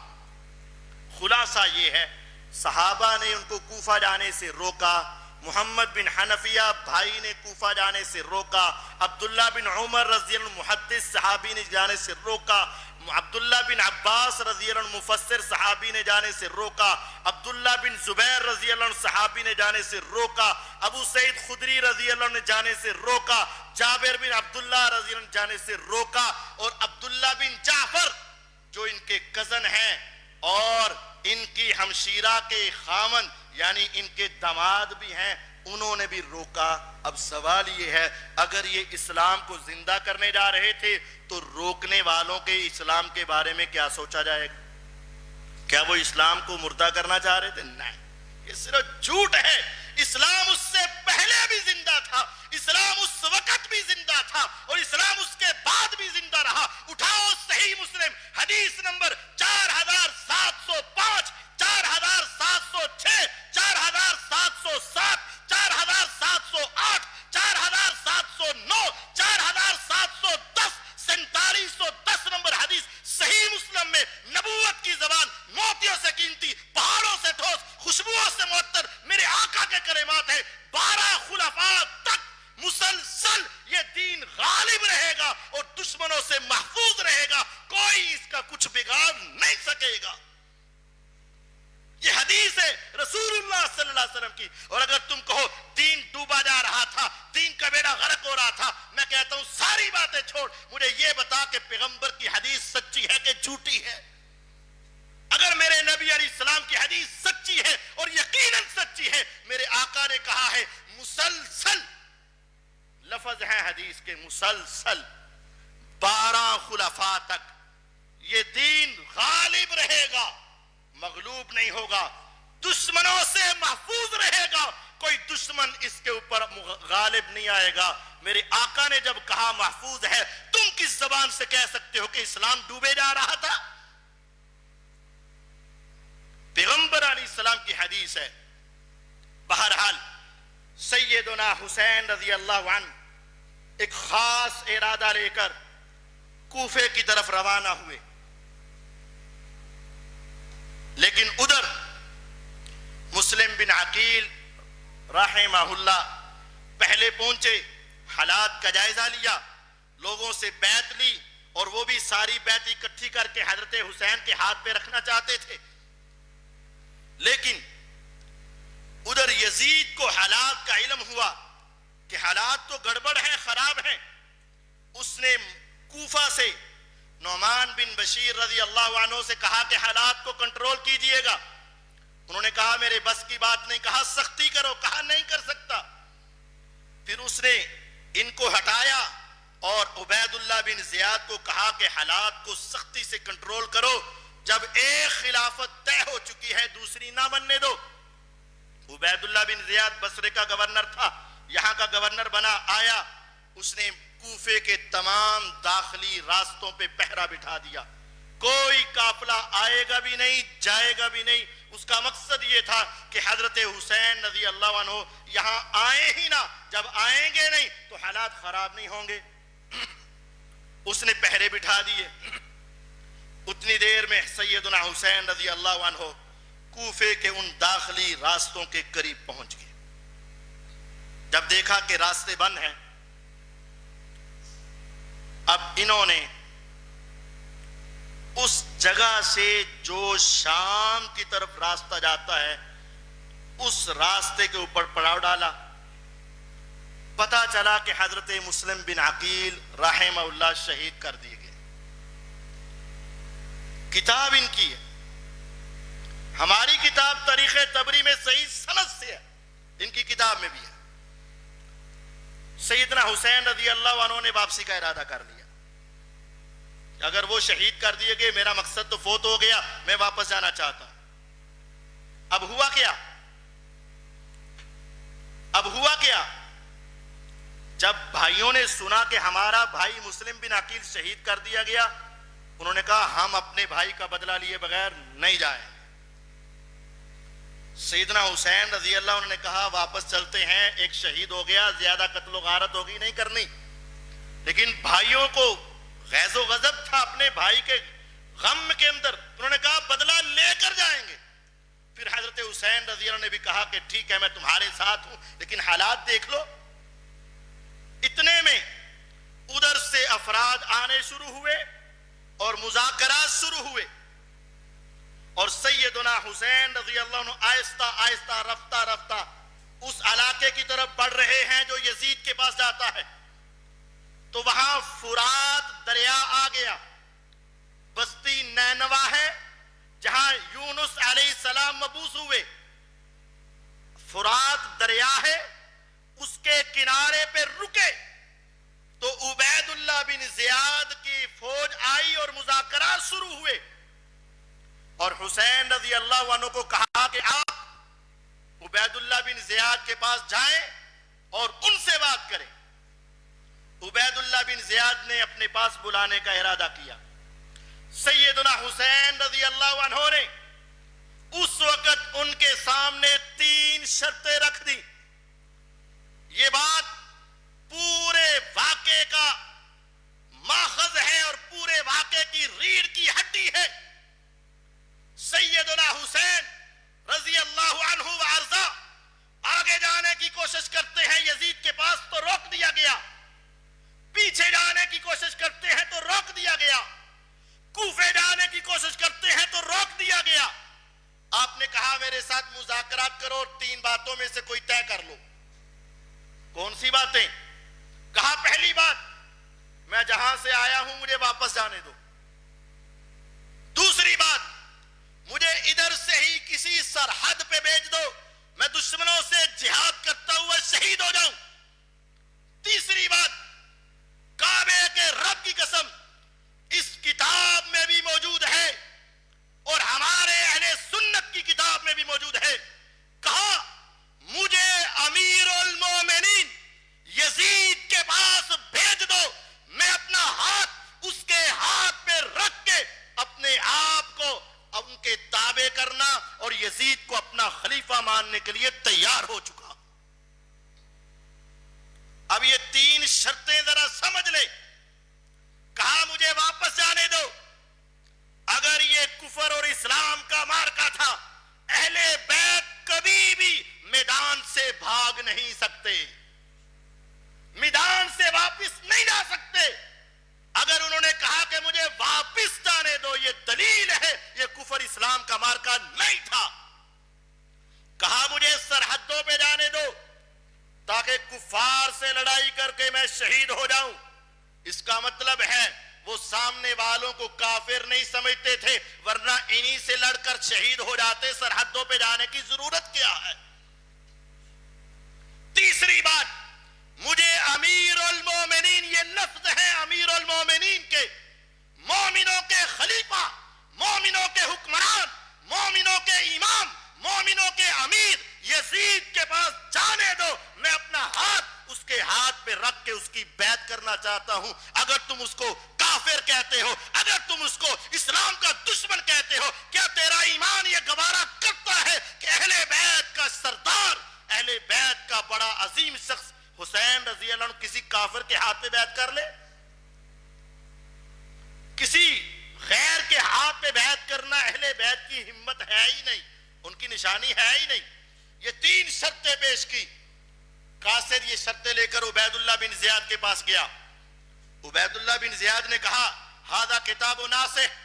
خلاصہ یہ ہے صحابہ نے ان کو کوفہ جانے سے روکا. محمد بن حنفیہ بھائی نے کوفہ جانے سے روکا. عبداللہ بن عمر رضی اللہ عنہ محدث صحابی نے جانے سے روکا. عبداللہ بن عباس رضی اللہ عنہ مفسر صحابی نے جانے سے روکا. عبداللہ بن زبیر رضی اللہ عنہ صحابی نے جانے سے روکا. ابو سعید خدری رضی اللہ عنہ نے جانے سے روکا. جابر بن عبداللہ رضی اللہ عنہ جانے سے روکا. اور عبداللہ بن جعفر جو ان کے کزن ہیں اور ان کی ہمشیرہ کے خامن یعنی ان کے داماد بھی ہیں, انہوں نے بھی روکا. اب سوال یہ ہے اگر یہ اسلام کو زندہ کرنے جا رہے تھے تو روکنے والوں کے اسلام کے بارے میں کیا سوچا جائے گا؟ کیا وہ اسلام کو مردہ کرنا چاہ رہے تھے؟ نہیں, یہ صرف جھوٹ ہے. اسلام اس سے پہلے بھی زندہ تھا, اسلام اس وقت بھی زندہ تھا اور اسلام اس کے بعد بھی زندہ رہا. اٹھاؤ صحیح مسلم حدیث نمبر 4705, 4706, 4707, 4708, 4709, 4710, 4710 نمبر حدیث صحیح مسلم میں نبوت کی زبان موتیوں سے قیمتی, پہاڑوں سے ٹھوس, خوشبوؤں سے معطر میرے آقا کے کلمات ہیں. 12 خلفاء تک مسلسل یہ دین غالب رہے گا اور دشمنوں سے محفوظ رہے گا, کوئی اس کا کچھ بگاڑ نہیں سکے گا. یہ حدیث ہے رسول اللہ صلی اللہ علیہ وسلم کی. اور اگر تم کہو دین ڈوبا جا رہا تھا, دین کا بیڑا غرق ہو رہا تھا, میں کہتا ہوں ساری باتیں چھوڑ, مجھے یہ بتا کہ پیغمبر کی حدیث سچی ہے کہ جھوٹی ہے. اگر میرے نبی علیہ السلام کی حدیث سچی ہے اور یقیناً سچی ہے, میرے آقا نے کہا ہے مسلسل, لفظ ہے حدیث کے مسلسل 12 خلفاء تک یہ دین غالب رہے گا, مغلوب نہیں ہوگا, دشمنوں سے محفوظ رہے گا, کوئی دشمن اس کے اوپر غالب نہیں آئے گا. میرے آقا نے جب کہا محفوظ ہے, تم کس زبان سے کہہ سکتے ہو کہ اسلام ڈوبے جا رہا تھا؟ پیغمبر علیہ السلام کی حدیث ہے. بہرحال سیدنا حسین رضی اللہ عنہ ایک خاص ارادہ لے کر کوفے کی طرف روانہ ہوئے, لیکن ادھر مسلم بن عقیل رحمہ اللہ پہلے پہنچے, حالات کا جائزہ لیا, لوگوں سے بیعت لی, اور وہ بھی ساری بیعت اکٹھی کر کے حضرت حسین کے ہاتھ پہ رکھنا چاہتے تھے. لیکن ادھر یزید کو حالات کا علم ہوا کہ حالات تو گڑبڑ ہیں, خراب ہیں. اس نے کوفہ سے نعمان بن بشیر رضی اللہ عنہ سے کہا کہ حالات کو کنٹرول کیجئے گا. انہوں نے کہا میرے بس کی بات نہیں, کہا سختی کرو, کہا نہیں کر سکتا. پھر اس نے ان کو ہٹایا اور عبید اللہ بن زیاد کو کہا کہ حالات کو سختی سے کنٹرول کرو, جب ایک خلافت طے ہو چکی ہے دوسری نہ بننے دو. عبید اللہ بن زیاد بصرے کا گورنر تھا, یہاں کا گورنر بنا, آیا, اس نے کوفے کے تمام داخلی راستوں پہ پہرا بٹھا دیا, کوئی قافلہ آئے گا بھی نہیں جائے گا بھی نہیں. اس کا مقصد یہ تھا کہ حضرت حسین رضی اللہ عنہ یہاں آئیں ہی نہ, جب آئیں گے نہیں تو حالات خراب نہیں ہوں گے. اس نے پہرے بٹھا دیے. اتنی دیر میں سیدنا حسین رضی اللہ عنہ کوفے کے ان داخلی راستوں کے قریب پہنچ گئے. جب دیکھا کہ راستے بند ہیں, اب انہوں نے اس جگہ سے جو شام کی طرف راستہ جاتا ہے اس راستے کے اوپر پڑاؤ ڈالا. پتہ چلا کہ حضرت مسلم بن عقیل رحمہ اللہ شہید کر دیے گئے. کتاب ان کی ہے, ہماری کتاب تاریخ طبری میں صحیح سند سے ہے, ان کی کتاب میں بھی ہے. سیدنا حسین رضی اللہ عنہ نے واپسی کا ارادہ کر لیا. اگر وہ شہید کر دیے گئے, میرا مقصد تو فوت ہو گیا, میں واپس جانا چاہتا ہوں. اب ہوا کیا, جب بھائیوں نے سنا کہ ہمارا بھائی مسلم بن عقیل شہید کر دیا گیا, انہوں نے کہا ہم اپنے بھائی کا بدلہ لیے بغیر نہیں جائیں. سیدنا حسین رضی اللہ عنہ نے کہا واپس چلتے ہیں، ایک شہید ہو گیا، زیادہ قتل و غارت ہوگی نہیں کرنی. لیکن بھائیوں کو غیظ و غضب تھا اپنے بھائی کے غم کے اندر، انہوں نے کہا بدلہ لے کر جائیں گے. پھر حضرت حسین رضی اللہ عنہ نے بھی کہا کہ ٹھیک ہے میں تمہارے ساتھ ہوں، لیکن حالات دیکھ لو. اتنے میں ادھر سے افراد آنے شروع ہوئے اور مذاکرات شروع ہوئے، اور سیدنا حسین رضی اللہ عنہ آہستہ آہستہ رفتہ رفتہ اس علاقے کی طرف بڑھ رہے ہیں جو یزید کے پاس جاتا ہے. تو وہاں فرات دریا آ گیا. بستی نینوا ہے جہاں یونس علیہ السلام مبعوث ہوئے. فرات دریا ہے، اس کے کنارے پہ رکے تو عبید اللہ بن زیاد کی فوج آئی اور مذاکرات شروع ہوئے. اور حسین رضی اللہ عنہ کو کہا کہ آپ عبید اللہ بن زیاد کے پاس جائیں اور ان سے بات کریں. عبید اللہ بن زیاد نے اپنے پاس بلانے کا ارادہ کیا. سیدنا حسین رضی اللہ عنہ نے اس وقت ان کے سامنے 3 شرطیں رکھ دی. یہ بات پورے واقعے کا ماخذ ہے اور پورے واقعے کی ریڑھ کی ہڈی ہے. سیدنا حسین رضی اللہ عنہ وارضا آگے جانے کی کوشش کرتے ہیں یزید کے پاس تو روک دیا گیا. پیچھے جانے کی کوشش کرتے ہیں تو روک دیا گیا. کوفے جانے کی کوشش کرتے ہیں تو روک دیا گیا. آپ نے کہا میرے ساتھ مذاکرات کرو اور 3 باتوں میں سے کوئی طے کر لو. کون سی باتیں؟ کہا پہلی بات میں جہاں سے آیا ہوں مجھے واپس جانے دو. دوسری بات مجھے ادھر سے ہی کسی سرحد پہ بھیج دو، میں دشمنوں سے جہاد کرتا ہوا شہید ہو جاؤں. تیسری بات کعبے کے رب کی قسم اس کتاب میں بھی موجود ہے اور ہمارے اہل سنت کی کتاب میں بھی موجود ہے، کہا مجھے امیر المومنین یزید کے پاس بھیج دو، میں اپنا ہاتھ اس کے ہاتھ پہ رکھ کے اپنے آپ کو ان کے تابع کرنا اور یزید کو اپنا خلیفہ ماننے کے لیے تیار ہو چکا. اب یہ 3 شرطیں ذرا سمجھ لے. کہا مجھے واپس جانے دو. اگر یہ کفر اور اسلام کا مارکا تھا، اہل بیت کبھی بھی میدان سے بھاگ نہیں سکتے، میدان سے واپس نہیں جا سکتے. اگر انہوں نے کہا کہ مجھے واپس جانے دو، یہ دلیل ہے یہ کفر اسلام کا مارکا نہیں تھا. کہا مجھے سرحدوں پہ جانے دو تاکہ کفار سے لڑائی کر کے میں شہید ہو جاؤں. اس کا مطلب ہے وہ سامنے والوں کو کافر نہیں سمجھتے تھے، ورنہ انہی سے لڑ کر شہید ہو جاتے. سرحدوں پہ جانے کی ضرورت کیا ہے؟ تیسری بات مجھے امیر المومنین، یہ لفظ ہے امیر المومنین کے، مومنوں کے خلیفہ، مومنوں کے حکمران، مومنوں کے امام، مومنوں کے امیر یزید کے پاس جانے دو. میں اپنا ہاتھ اس کے ہاتھ پہ رکھ کے اس کی بیعت کرنا چاہتا ہوں. اگر تم اس کو کافر کہتے ہو، اگر تم اس کو اسلام کا دشمن کہتے ہو، کیا تیرا ایمان یہ گوارا کرتا ہے کہ اہل بیت کا سردار، اہل بیت کا بڑا عظیم شخص حسین رضی اللہ عنہ کسی کافر کے ہاتھ پہ بیعت کر لے؟ کسی غیر کے ہاتھ پہ بیعت کرنا اہل بیت کی ہمت ہے ہی نہیں، ان کی نشانی ہے ہی نہیں. یہ 3 شرطیں پیش کی. قاصد یہ شرطیں لے کر عبید اللہ بن زیاد کے پاس گیا. عبید اللہ بن زیاد نے کہا ھذا کتاب ناسخ،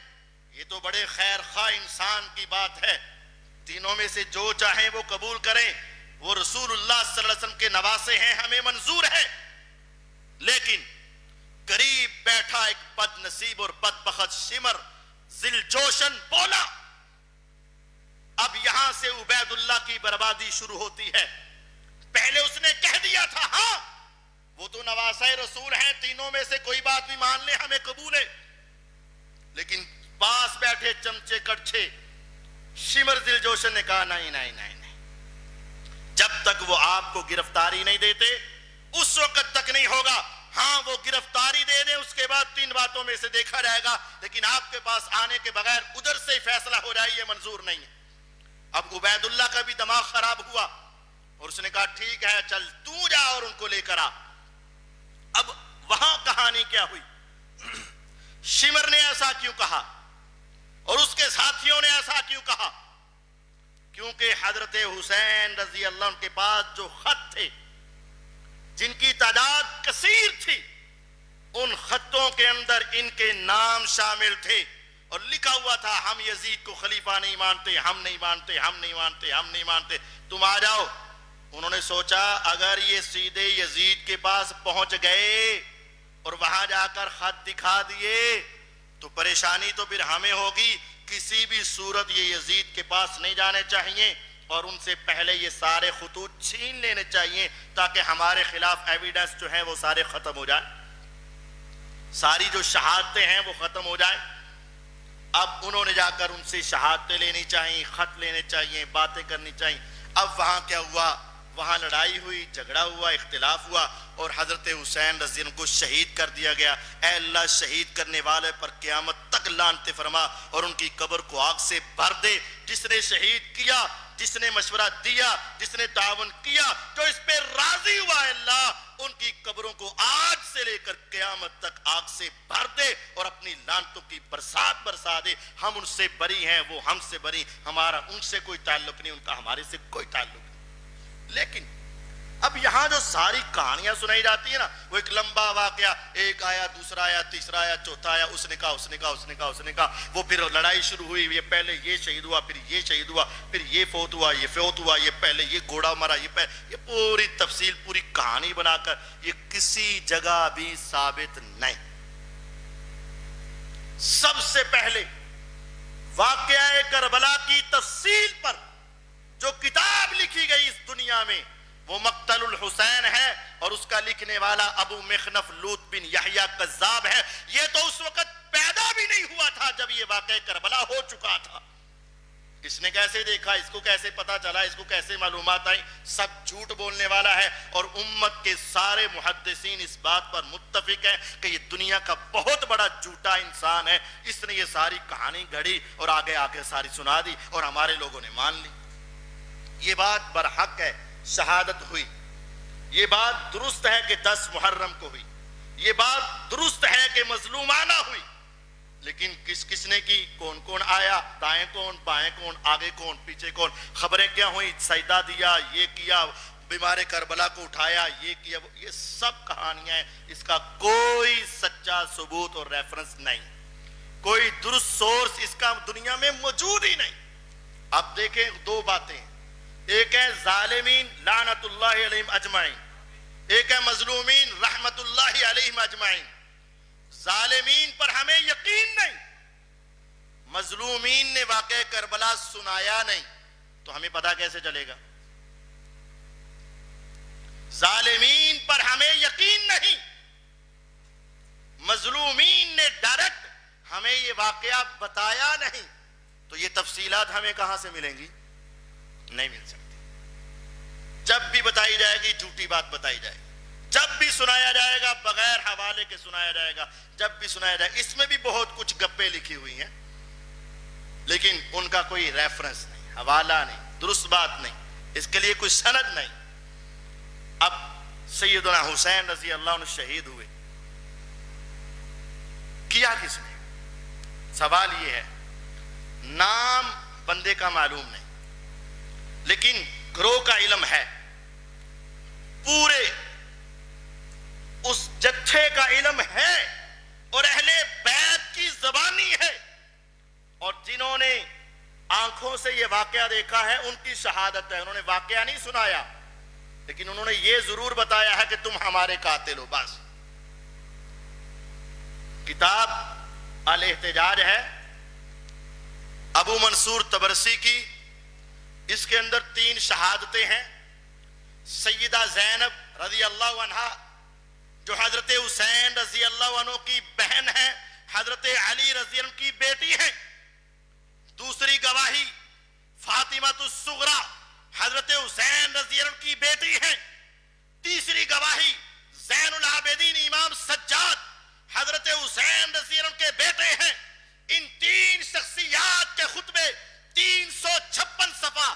یہ تو بڑے خیر خواہ انسان کی بات ہے، تینوں میں سے جو چاہیں وہ قبول کریں، وہ رسول اللہ صلی اللہ علیہ وسلم کے نواسے ہیں، ہمیں منظور ہے. لیکن قریب بیٹھا ایک بد نصیب اور بدبخت شمر ذل جوشن بولا. اب یہاں سے عبید اللہ کی بربادی شروع ہوتی ہے. پہلے اس نے کہہ دیا تھا ہاں وہ تو نواسہ رسول ہیں، تینوں میں سے کوئی بات بھی مان لے ہمیں قبول ہے. لیکن پاس بیٹھے چمچے کڑچھے شمر ذل جوشن نے کہا نہیں نہیں نہیں نہیں، جب تک وہ آپ کو گرفتاری نہیں دیتے اس وقت تک نہیں ہوگا. ہاں وہ گرفتاری دے دیں، اس کے بعد 3 باتوں میں سے دیکھا جائے گا، لیکن آپ کے پاس آنے کے بغیر ادھر سے ہی فیصلہ ہو جائے یہ منظور نہیں ہے. اب عبید اللہ کا بھی دماغ خراب ہوا اور اس نے کہا ٹھیک ہے چل تو جا اور ان کو لے کر آ. اب وہاں کہانی کیا ہوئی؟ شمر نے ایسا کیوں کہا اور اس کے ساتھیوں نے ایسا کیوں کہا؟ کیونکہ حضرت حسین رضی اللہ عنہ کے پاس جو خط تھے جن کی تعداد کثیر تھی، ان خطوں کے اندر ان کے نام شامل تھے اور لکھا ہوا تھا ہم یزید کو خلیفہ نہیں مانتے، ہم نہیں مانتے، ہم نہیں مانتے، ہم نہیں مانتے، تم آ جاؤ. انہوں نے سوچا اگر یہ سیدھے یزید کے پاس پہنچ گئے اور وہاں جا کر خط دکھا دیے تو پریشانی تو پھر ہمیں ہوگی. کسی بھی صورت یہ یزید کے پاس نہیں جانے چاہیے اور ان سے پہلے یہ سارے خطوط چھین لینے چاہیے تاکہ ہمارے خلاف ایویڈنس جو ہیں وہ سارے ختم ہو جائیں، ساری جو شہادتیں ہیں وہ ختم ہو جائیں. اب انہوں نے جا کر ان سے شہادتیں لینی چاہیے، خط لینے چاہیے، باتیں کرنی چاہیے. اب وہاں کیا ہوا؟ وہاں لڑائی ہوئی، جھگڑا ہوا، اختلاف ہوا اور حضرت حسین رضی اللہ عنہ کو شہید کر دیا گیا. اے اللہ شہید کرنے والے پر قیامت تک لعنت فرما اور ان کی قبر کو آگ سے بھر دے. جس نے شہید کیا، جس نے مشورہ دیا، جس نے تعاون کیا، جو اس پہ راضی ہوا، اے اللہ ان کی قبروں کو آج سے لے کر قیامت تک آگ سے بھر دے اور اپنی لعنتوں کی برسات برسا دے. ہم ان سے بری ہیں، وہ ہم سے بری، ہمارا ان سے کوئی تعلق نہیں، ان کا ہمارے سے کوئی تعلق نہیں. لیکن اب یہاں جو ساری کہانیاں سنائی جاتی ہیں نا، وہ ایک لمبا واقعہ، ایک آیا، دوسرا آیا، تیسرا آیا، چوتھا آیا، اس نے کہا، اس نے کہا، اس نے کہا، اس نے کہا، وہ پھر لڑائی شروع ہوئی، یہ پہلے یہ شہید ہوا، پھر یہ شہید ہوا، پھر یہ فوت ہوا، یہ فوت ہوا، یہ پہلے یہ گھوڑا مرا، یہ پوری تفصیل، پوری کہانی بنا کر یہ کسی جگہ بھی ثابت نہیں. سب سے پہلے واقعہ کربلا کی تفصیل پر جو کتاب لکھی گئی اس دنیا میں وہ مقتل الحسین ہے اور اس کا لکھنے والا ابو مخنف لوط بن یحییٰ کذاب ہے. یہ تو اس وقت پیدا بھی نہیں ہوا تھا جب یہ واقعہ کربلا ہو چکا تھا. اس نے کیسے دیکھا، اس کو کیسے پتا چلا، اس کو کیسے معلومات آئی؟ سب جھوٹ بولنے والا ہے. اور امت کے سارے محدثین اس بات پر متفق ہیں کہ یہ دنیا کا بہت بڑا جھوٹا انسان ہے. اس نے یہ ساری کہانی گھڑی اور آگے آگے ساری سنا دی اور ہمارے لوگوں نے مان لی. یہ بات برحق ہے، شہادت ہوئی. یہ بات درست ہے کہ 10 محرم کو ہوئی. یہ بات درست ہے کہ مظلومانہ ہوئی. لیکن کس کس نے کی؟ کون کون آیا؟ دائیں کون، بائیں کون، آگے کون، پیچھے کون؟ خبریں کیا ہوئی؟ سجدہ دیا، یہ کیا، بیمار کربلا کو اٹھایا، یہ کیا، یہ سب کہانیاں ہیں. اس کا کوئی سچا ثبوت اور ریفرنس نہیں، کوئی درست سورس اس کا دنیا میں موجود ہی نہیں. اب دیکھیں دو باتیں، ایک ہے ظالمین لعنت اللہ علیہم اجمعین، ایک ہے مظلومین رحمت اللہ علیہم اجمعین. ظالمین پر ہمیں یقین نہیں، مظلومین نے واقعہ کربلا سنایا نہیں، تو ہمیں پتہ کیسے چلے گا؟ ظالمین پر ہمیں یقین نہیں، مظلومین نے ڈائریکٹ ہمیں یہ واقعہ بتایا نہیں، تو یہ تفصیلات ہمیں کہاں سے ملیں گی؟ نہیں مل سکتی. جب بھی بتائی جائے گی جھوٹی بات بتائی جائے گی، جب بھی سنایا جائے گا بغیر حوالے کے سنایا جائے گا، جب بھی سنایا جائے گا. اس میں بھی بہت کچھ گپیں لکھی ہوئی ہیں لیکن ان کا کوئی ریفرنس نہیں، حوالہ نہیں، درست بات نہیں، اس کے لیے کوئی سند نہیں. اب سیدنا حسین رضی اللہ عنہ شہید ہوئے، کیا کس نے؟ سوال یہ ہے. نام بندے کا معلوم نہیں لیکن گروہ کا علم ہے، پورے اس جتھے کا علم ہے اور اہل بیت کی زبانی ہے، اور جنہوں نے آنکھوں سے یہ واقعہ دیکھا ہے ان کی شہادت ہے. انہوں نے واقعہ نہیں سنایا لیکن انہوں نے یہ ضرور بتایا ہے کہ تم ہمارے قاتل ہو. بس کتاب الاحتجاج ہے ابو منصور طبرسی کی، اس کے اندر 3 شہادتیں ہیں. سیدہ زینب رضی اللہ عنہا جو حضرت حسین رضی اللہ عنہ کی بہن ہے، حضرت علی رضی اللہ عنہ کی بیٹی ہیں. دوسری گواہی فاطمہ الصغریٰ حضرت حسین رضی اللہ عنہ کی بیٹی ہیں. تیسری گواہی زین العابدین امام سجاد حضرت حسین رضی اللہ عنہ کے بیٹے ہیں. ان 3 شخصیات کے خطبے 356 صفحہ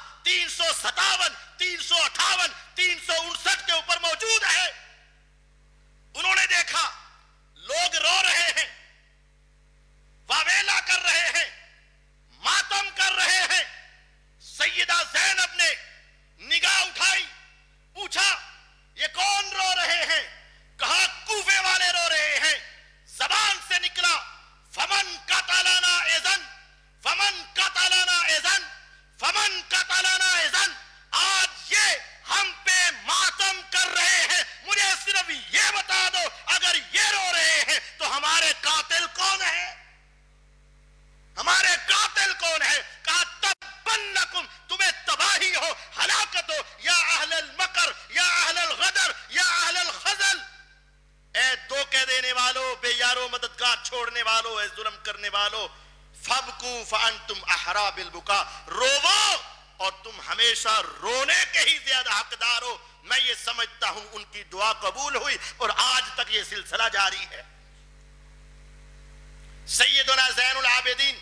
کرنے والو فَابْكُوا فَأَنْتُمْ أَحْرَىٰ بِالْبُكَاءِ، روو اور تم ہمیشہ رونے کے ہی زیادہ حقدار ہو۔ میں یہ سمجھتا ہوں ان کی دعا قبول ہوئی اور آج تک یہ سلسلہ جاری ہے۔ سیدنا زین العابدین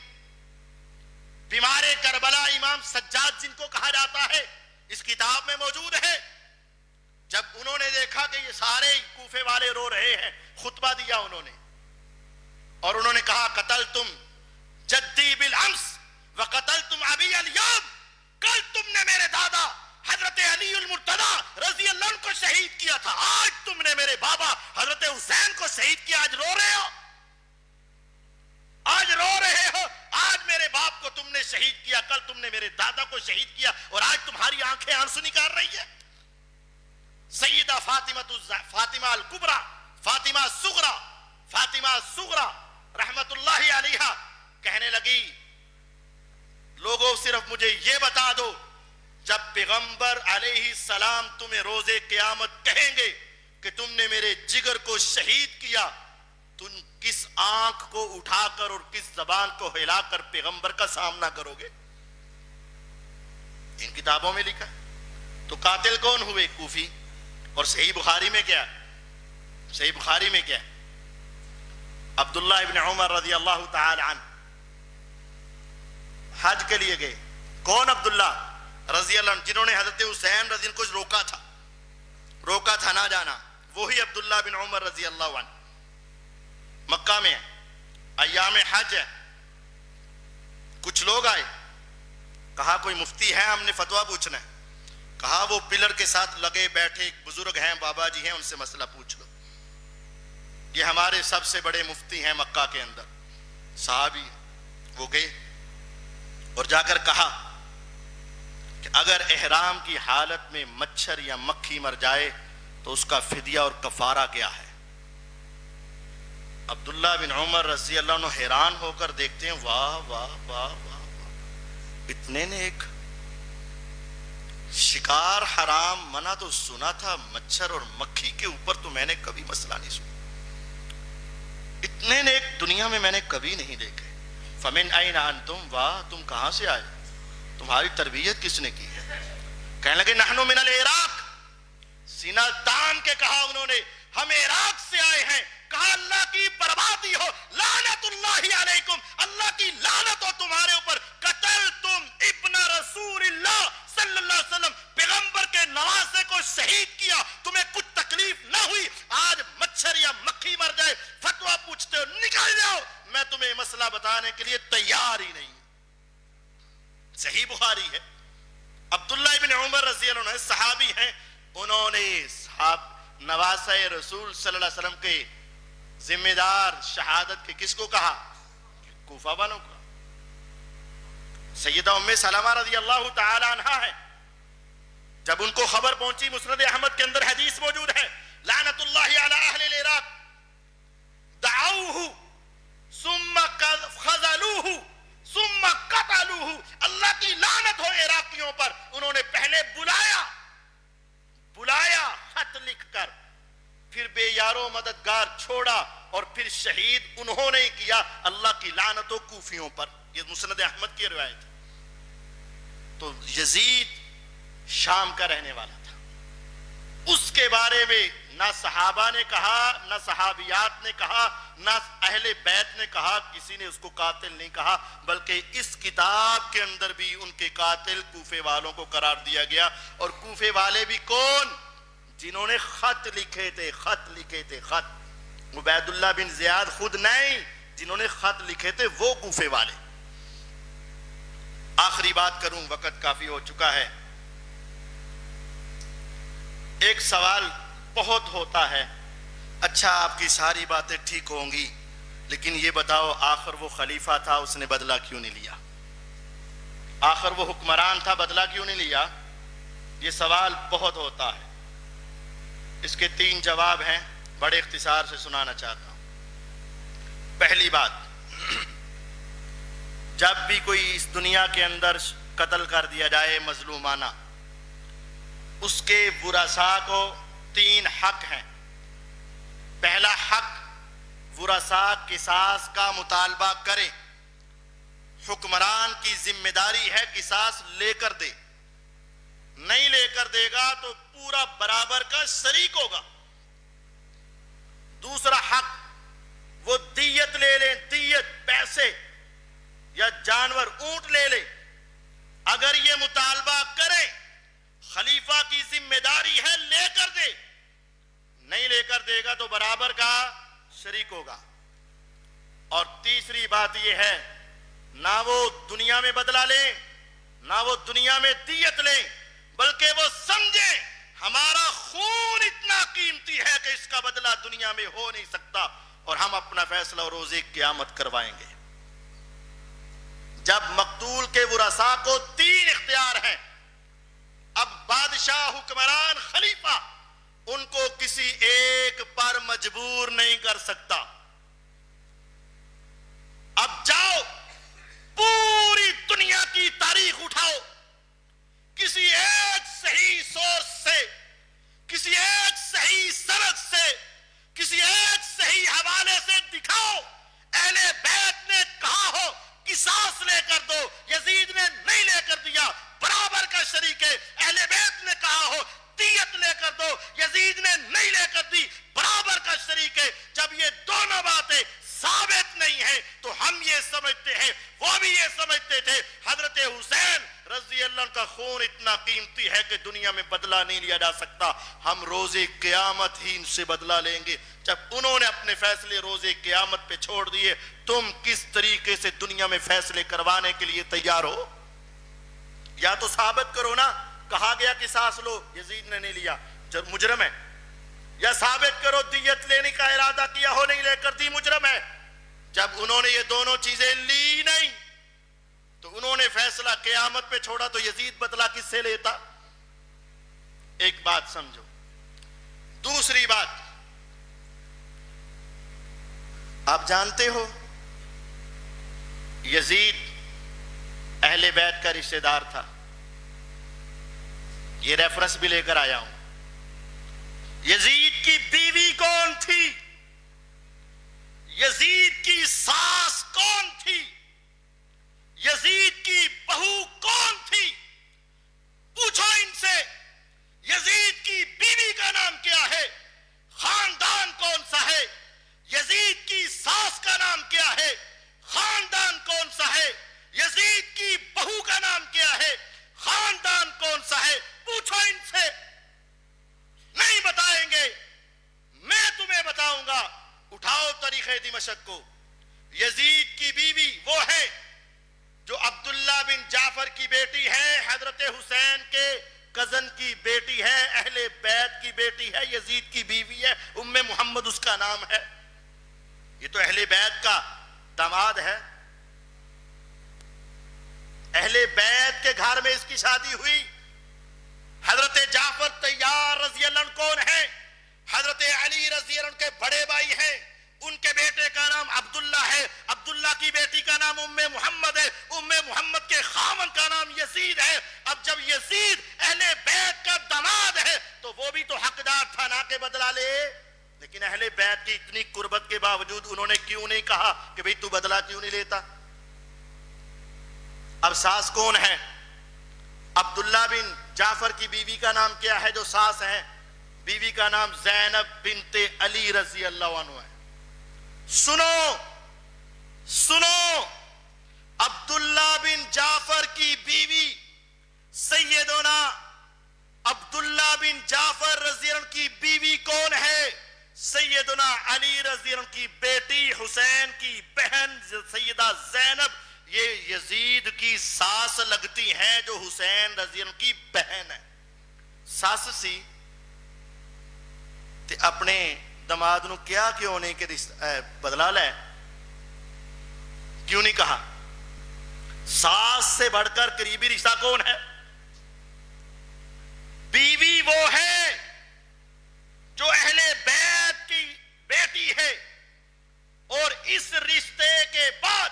بیمار کربلا امام سجاد جن کو کہا جاتا ہے، اس کتاب میں موجود ہے، جب انہوں نے دیکھا کہ یہ سارے کوفے والے رو رہے ہیں، خطبہ دیا انہوں نے اور انہوں نے کہا قتلتم جدی بالامس وقتلتم ابی الیوم، کل تم نے میرے دادا حضرت علی المرتضی رضی اللہ عنہ کو شہید کیا تھا، آج تم نے میرے بابا حضرت حسین کو شہید کیا، آج رو رہے ہو، آج رو رہے ہو، آج میرے باپ کو تم نے شہید کیا، کل تم نے میرے دادا کو شہید کیا اور آج تمہاری آنکھیں آنسو نکال رہی ہے۔ سیدہ فاطمہ الکبریٰ، فاطمہ الصغریٰ رحمت اللہ علیہا کہنے لگی لوگوں صرف مجھے یہ بتا دو، جب پیغمبر علیہ السلام تمہیں روز قیامت کہیں گے کہ تم نے میرے جگر کو شہید کیا، تم کس آنکھ کو اٹھا کر اور کس زبان کو ہلا کر پیغمبر کا سامنا کرو گے؟ ان کتابوں میں لکھا ہے۔ تو قاتل کون ہوئے؟ کوفی۔ اور صحیح بخاری میں کیا؟ صحیح بخاری میں کیا؟ عبداللہ ابن عمر رضی اللہ تعالی عنہ حج کے لیے گئے۔ کون؟ عبداللہ رضی اللہ عنہ، جنہوں نے حضرت حسین رضی اللہ عنہ کو روکا تھا نہ جانا، وہی عبداللہ بن عمر رضی اللہ عنہ۔ مکہ میں ایام حج ہے، کچھ لوگ آئے، کہا کوئی مفتی ہے، ہم نے فتویٰ پوچھنا ہے۔ کہا وہ پلر کے ساتھ لگے بیٹھے ایک بزرگ ہیں، بابا جی ہیں، ان سے مسئلہ پوچھ لو، یہ ہمارے سب سے بڑے مفتی ہیں مکہ کے اندر، صحابی۔ وہ گئے اور جا کر کہا کہ اگر احرام کی حالت میں مچھر یا مکھی مر جائے تو اس کا فدیہ اور کفارہ کیا ہے؟ عبداللہ بن عمر رضی اللہ عنہ حیران ہو کر دیکھتے ہیں، واہ واہ واہ واہ، اتنے نیک، شکار حرام منع تو سنا تھا، مچھر اور مکھی کے اوپر تو میں نے کبھی مسئلہ نہیں سنا، اتنے نیک دنیا میں میں نے کبھی نہیں دیکھے۔ فمن این انتم، واہ تم کہاں سے آئے، تمہاری تربیت کس نے کی ہے؟ کہنے لگے نحن من العراق، سینہ تان کے کہا انہوں نے ہم عراق سے آئے ہیں۔ کہا اللہ کی بربادی ہو، لعنت اللہ علیکم، اللہ کی لعنت ہو تمہارے اوپر، قتلتم ابن رسول اللہ صلی اللہ علیہ وسلم، پیغمبر کے نواسے کو شہید کیا، تمہیں کچھ تکلیف نہ ہوئی، آج مچھر یا مکھی مر جائے فتویٰ پوچھتے ہو، نکل جاؤ، میں تمہیں مسئلہ بتانے کے لیے تیار ہی نہیں۔ صحیح بخاری ہے۔ عبداللہ ابن عمر رضی اللہ عنہ صحابی ہیں، انہوں نے نواسہ رسول صلی اللہ علیہ وسلم کے ذمہ دار شہادت کے کس کو کہا؟ کوفہ والوں کو۔ سیدہ ام سلمہ رضی اللہ تعالی عنہا ہے، جب ان کو خبر پہنچی، مسند احمد کے اندر حدیث موجود ہے، لعنت اللہ علی اہل العراق دعوہ ثم خذلوہ ثم قتلوہ، اللہ کی لعنت ہو عراقیوں پر، انہوں نے پہلے بلایا خط لکھ کر، پھر بے یارو مددگار چھوڑا اور پھر شہید انہوں نے کیا، اللہ کی لعنت ہو کوفیوں پر۔ یہ مسند احمد کی روایت ہے۔ تو یزید شام کا رہنے والا تھا، اس کے بارے میں نہ صحابہ نے کہا، نہ صحابیات نے کہا، نہ اہل بیت نے کہا، کسی نے اس کو قاتل نہیں کہا، بلکہ اس کتاب کے اندر بھی ان کے قاتل کوفے والوں کو قرار دیا گیا۔ اور کوفے والے بھی کون؟ جنہوں نے خط لکھے تھے، خط عبید اللہ بن زیاد خود نہیں، جنہوں نے خط لکھے تھے وہ کوفے والے۔ آخری بات کروں، وقت کافی ہو چکا ہے۔ ایک سوال بہت ہوتا ہے، اچھا آپ کی ساری باتیں ٹھیک ہوں گی، لیکن یہ بتاؤ آخر وہ خلیفہ تھا، اس نے بدلہ کیوں نہیں لیا؟ آخر وہ حکمران تھا، بدلہ کیوں نہیں لیا؟ یہ سوال بہت ہوتا ہے۔ اس کے 3 جواب ہیں، بڑے اختصار سے سنانا چاہتا ہوں۔ پہلی بات، جب بھی کوئی اس دنیا کے اندر قتل کر دیا جائے مظلومانہ، اس کے ورثاء کو 3 حق ہیں۔ پہلا حق ورثاء قصاص کا مطالبہ کریں. حکمران کی ذمہ داری ہے قصاص لے کر دے، نہیں لے کر دے گا تو پورا برابر کا شریک ہوگا. دوسرا حق وہ دیت لے لیں، دیت پیسے یا جانور اونٹ لے لیں. اگر یہ مطالبہ کریں خلیفہ کی ذمہ داری ہے لے کر دے، نہیں لے کر دے گا تو برابر کا شریک ہوگا. اور تیسری بات یہ ہے نہ وہ دنیا میں بدلہ لیں نہ وہ دنیا میں دیت لیں، بلکہ وہ سمجھیں ہمارا خون اتنا قیمتی ہے کہ اس کا بدلہ دنیا میں ہو نہیں سکتا اور ہم اپنا فیصلہ روز قیامت کروائیں گے. جب مقتول کے ورثاء کو 3 اختیار ہیں، اب بادشاہ، حکمران، خلیفہ ان کو کسی ایک پر مجبور نہیں کر سکتا. اب جاؤ پوری دنیا کی تاریخ اٹھاؤ، کسی ایک صحیح سورس سے، کسی ایک صحیح سند سے، کسی ایک صحیح حوالے سے دکھاؤ اہل بیت نے کہا ہو قصاص لے کر دو، یزید نے نہیں لے کر دیا، برابر کا شریک ہے. اہل بیت نے کہا ہو دیت لے کر دو، یزید نے نہیں لے کر دی، برابر کا شریک ہے. جب یہ دونوں باتیں ثابت نہیں ہیں تو ہم یہ سمجھتے ہیں، وہ بھی یہ سمجھتے تھے حضرت حسین رضی اللہ عنہ کا خون اتنا قیمتی ہے کہ دنیا میں بدلہ نہیں لیا جا سکتا، ہم روز قیامت ہی ان سے بدلہ لیں گے. جب انہوں نے اپنے فیصلے روز قیامت پہ چھوڑ دیے، تم کس طریقے سے دنیا میں فیصلے کروانے کے لیے تیار ہو؟ یا تو ثابت کرو نا، کہا گیا قصاص لو، یزید نے نہیں لیا، مجرم ہے. یا ثابت کرو دیت لینے کا ارادہ کیا ہو، نہیں لے کر دی، مجرم ہے. جب انہوں نے یہ دونوں چیزیں لی نہیں تو انہوں نے فیصلہ قیامت پہ چھوڑا، تو یزید بدلہ کس سے لیتا؟ ایک بات سمجھو. دوسری بات، آپ جانتے ہو یزید اہل بیت کا رشتہ دار تھا، یہ ریفرنس بھی لے کر آیا ہوں. یزید کی بیوی کون تھی؟ یزید کی ساس کون تھی؟ یزید کی بہو کون تھی؟ پوچھو ان سے. یزید کی بیوی کا نام کیا ہے؟ خاندان کون سا ہے؟ یزید کی ساس کا نام کیا ہے؟ خاندان کون سا ہے؟ یزید کی بہو کا نام کیا ہے؟ خاندان کون سا ہے؟ پوچھو ان سے. نہیں بتائیں گے، میں تمہیں بتاؤں گا. اٹھاؤ تاریخ دمشق کو. یزید کی بیوی وہ ہے جو عبداللہ بن جعفر کی بیٹی ہے، حضرت حسین کے کزن کی بیٹی ہے، اہل بیت کی بیٹی ہے، یزید کی بیوی ہے، ام محمد اس کا نام ہے. یہ تو اہل بیت کا داماد ہے. اہل بیت کے گھر میں اس کی شادی ہوئی. حضرت جعفر طیار رضی اللہ عنہ کون ہے؟ حضرت علی رضی اللہ عنہ کے بڑے بھائی ہیں. ان کے بیٹے کا نام عبداللہ ہے، عبداللہ کی بیٹی کا نام ام محمد ہے، ام محمد کے خاوند کا نام یزید ہے. اب جب یزید اہل بیت کا داماد ہے تو وہ بھی تو حقدار تھا نا کہ بدلہ لے. لیکن اہل بیت کی اتنی قربت کے باوجود انہوں نے کیوں نہیں کہا کہ بھئی تو بدلہ کیوں نہیں لیتا؟ اب ساس کون ہے؟ عبداللہ بن جعفر کی بیوی کا نام کیا ہے جو ساس ہے؟ بیوی کا نام زینب بنت علی رضی اللہ عنہ ہے. سنو سنو، عبداللہ بن جعفر کی بیوی سیدنا عبداللہ بن جعفر رضی اللہ عنہ کی بیوی کون ہے؟ سیدنا علی رضی اللہ عنہ کی بیٹی، حسین کی بہن سیدہ زینب. یہ یزید کی ساس لگتی ہیں جو حسین رضی اللہ عنہ کی بہن ہے. ساس سی تے اپنے دماد نو کیا کیوں نہیں کہ بدلہ لے؟ کیوں نہیں کہا؟ ساس سے بڑھ کر قریبی رشتہ کون ہے؟ بیوی وہ ہے جو اہل بیت کی بیٹی ہے. اور اس رشتے کے بعد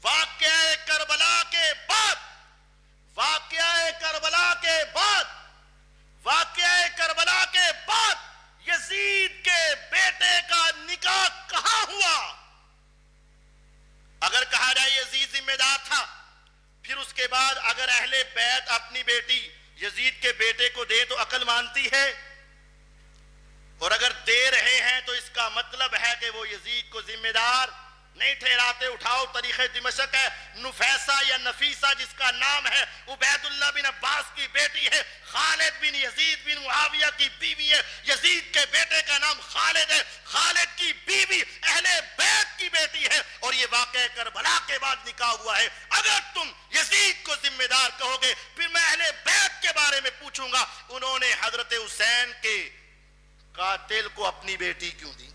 واقعہ کربلا کے بعد، واقعہ کربلا کے بعد، واقعہ کربلا کے بعد یزید کے بیٹے کا نکاح کہاں دار تھا. پھر اس کے بعد اگر اہل بیت اپنی بیٹی یزید کے بیٹے کو دے تو عقل مانتی ہے, اور اگر دے رہے ہیں تو اس کا مطلب ہے کہ وہ یزید کو ذمہ دار نہیں ٹھہراتے. اٹھاؤ تاریخ دمشق ہے, نفیسہ یا نفیسہ جس کا نام ہے عبید اللہ بن عباس کی بیٹی ہے, خالد بن یزید بن معاویہ کی بیوی ہے, یزید کے بیٹے کا نام خالد ہے, خالد کی بیوی اہل بیت کی بیٹی ہے, اور یہ واقعہ کربلا کے بعد نکاح ہوا ہے. اگر تم یزید کو ذمہ دار کہو گے پھر میں اہل بیت کے بارے میں پوچھوں گا, انہوں نے حضرت حسین کے قاتل کو اپنی بیٹی کیوں دی؟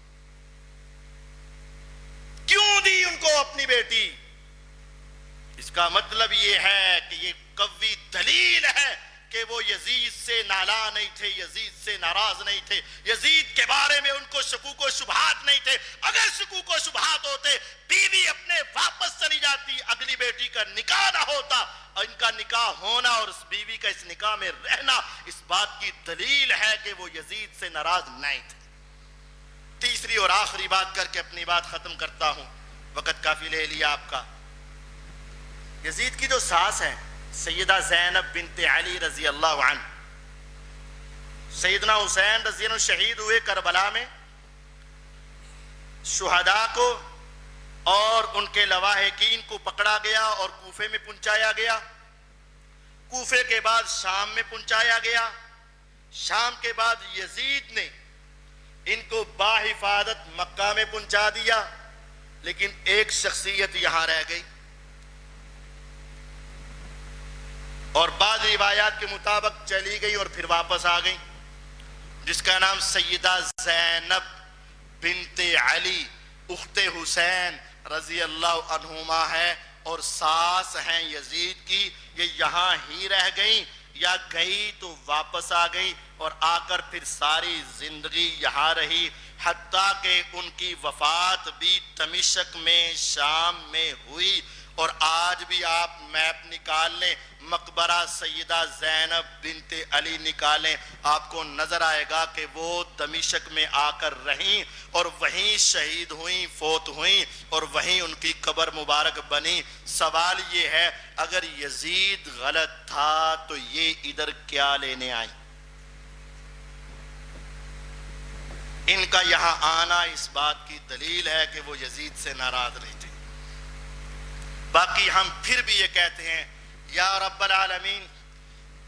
کیوں دی ان کو اپنی بیٹی؟ اس کا مطلب یہ ہے کہ یہ قوی دلیل ہے کہ وہ یزید سے نالا نہیں تھے, یزید سے ناراض نہیں تھے, یزید کے بارے میں ان کو شکوک و شبہات نہیں تھے. اگر شکوک و شبہات ہوتے بیوی اپنے واپس چلی جاتی, اگلی بیٹی کا نکاح نہ ہوتا. ان کا نکاح ہونا اور اس بیوی کا اس نکاح میں رہنا اس بات کی دلیل ہے کہ وہ یزید سے ناراض نہیں تھے. تیسری اور آخری بات کر کے اپنی بات ختم کرتا ہوں, وقت کافی لے لیا آپ کا. یزید کی جو ساس ہے سیدہ زینب بنت علی رضی اللہ عنہ, سیدنا حسین رضی اللہ عنہ شہید ہوئے کربلا میں, شہداء کو اور ان کے لواحقین کو پکڑا گیا اور کوفے میں پہنچایا گیا. کوفے کے بعد شام میں پہنچایا گیا. شام کے بعد یزید نے ان کو باحفاظت مکہ میں پہنچا دیا, لیکن ایک شخصیت یہاں رہ گئی, اور بعض روایات کے مطابق چلی گئی اور پھر واپس آ گئی, جس کا نام سیدہ زینب بنت علی اخت حسین رضی اللہ عنہما ہے, اور ساس ہیں یزید کی. یہ یہاں ہی رہ گئیں یا گئی تو واپس آ گئی, اور آ کر پھر ساری زندگی یہاں رہی, حتیٰ کہ ان کی وفات بھی دمشق میں شام میں ہوئی. اور آج بھی آپ میپ نکال لیں, مقبرہ سیدہ زینب بنت علی نکالیں, آپ کو نظر آئے گا کہ وہ دمشق میں آ کر رہیں اور وہیں شہید ہوئیں, فوت ہوئیں, اور وہیں ان کی قبر مبارک بنی. سوال یہ ہے اگر یزید غلط تھا تو یہ ادھر کیا لینے آئیں؟ ان کا یہاں آنا اس بات کی دلیل ہے کہ وہ یزید سے ناراض نہیں تھے. باقی ہم پھر بھی یہ کہتے ہیں یا رب العالمین,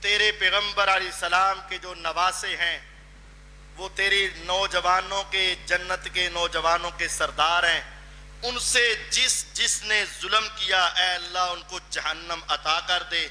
تیرے پیغمبر علیہ السلام کے جو نواسے ہیں وہ تیری نوجوانوں کے, جنت کے نوجوانوں کے سردار ہیں. ان سے جس نے ظلم کیا اے اللہ ان کو جہنم عطا کر دے,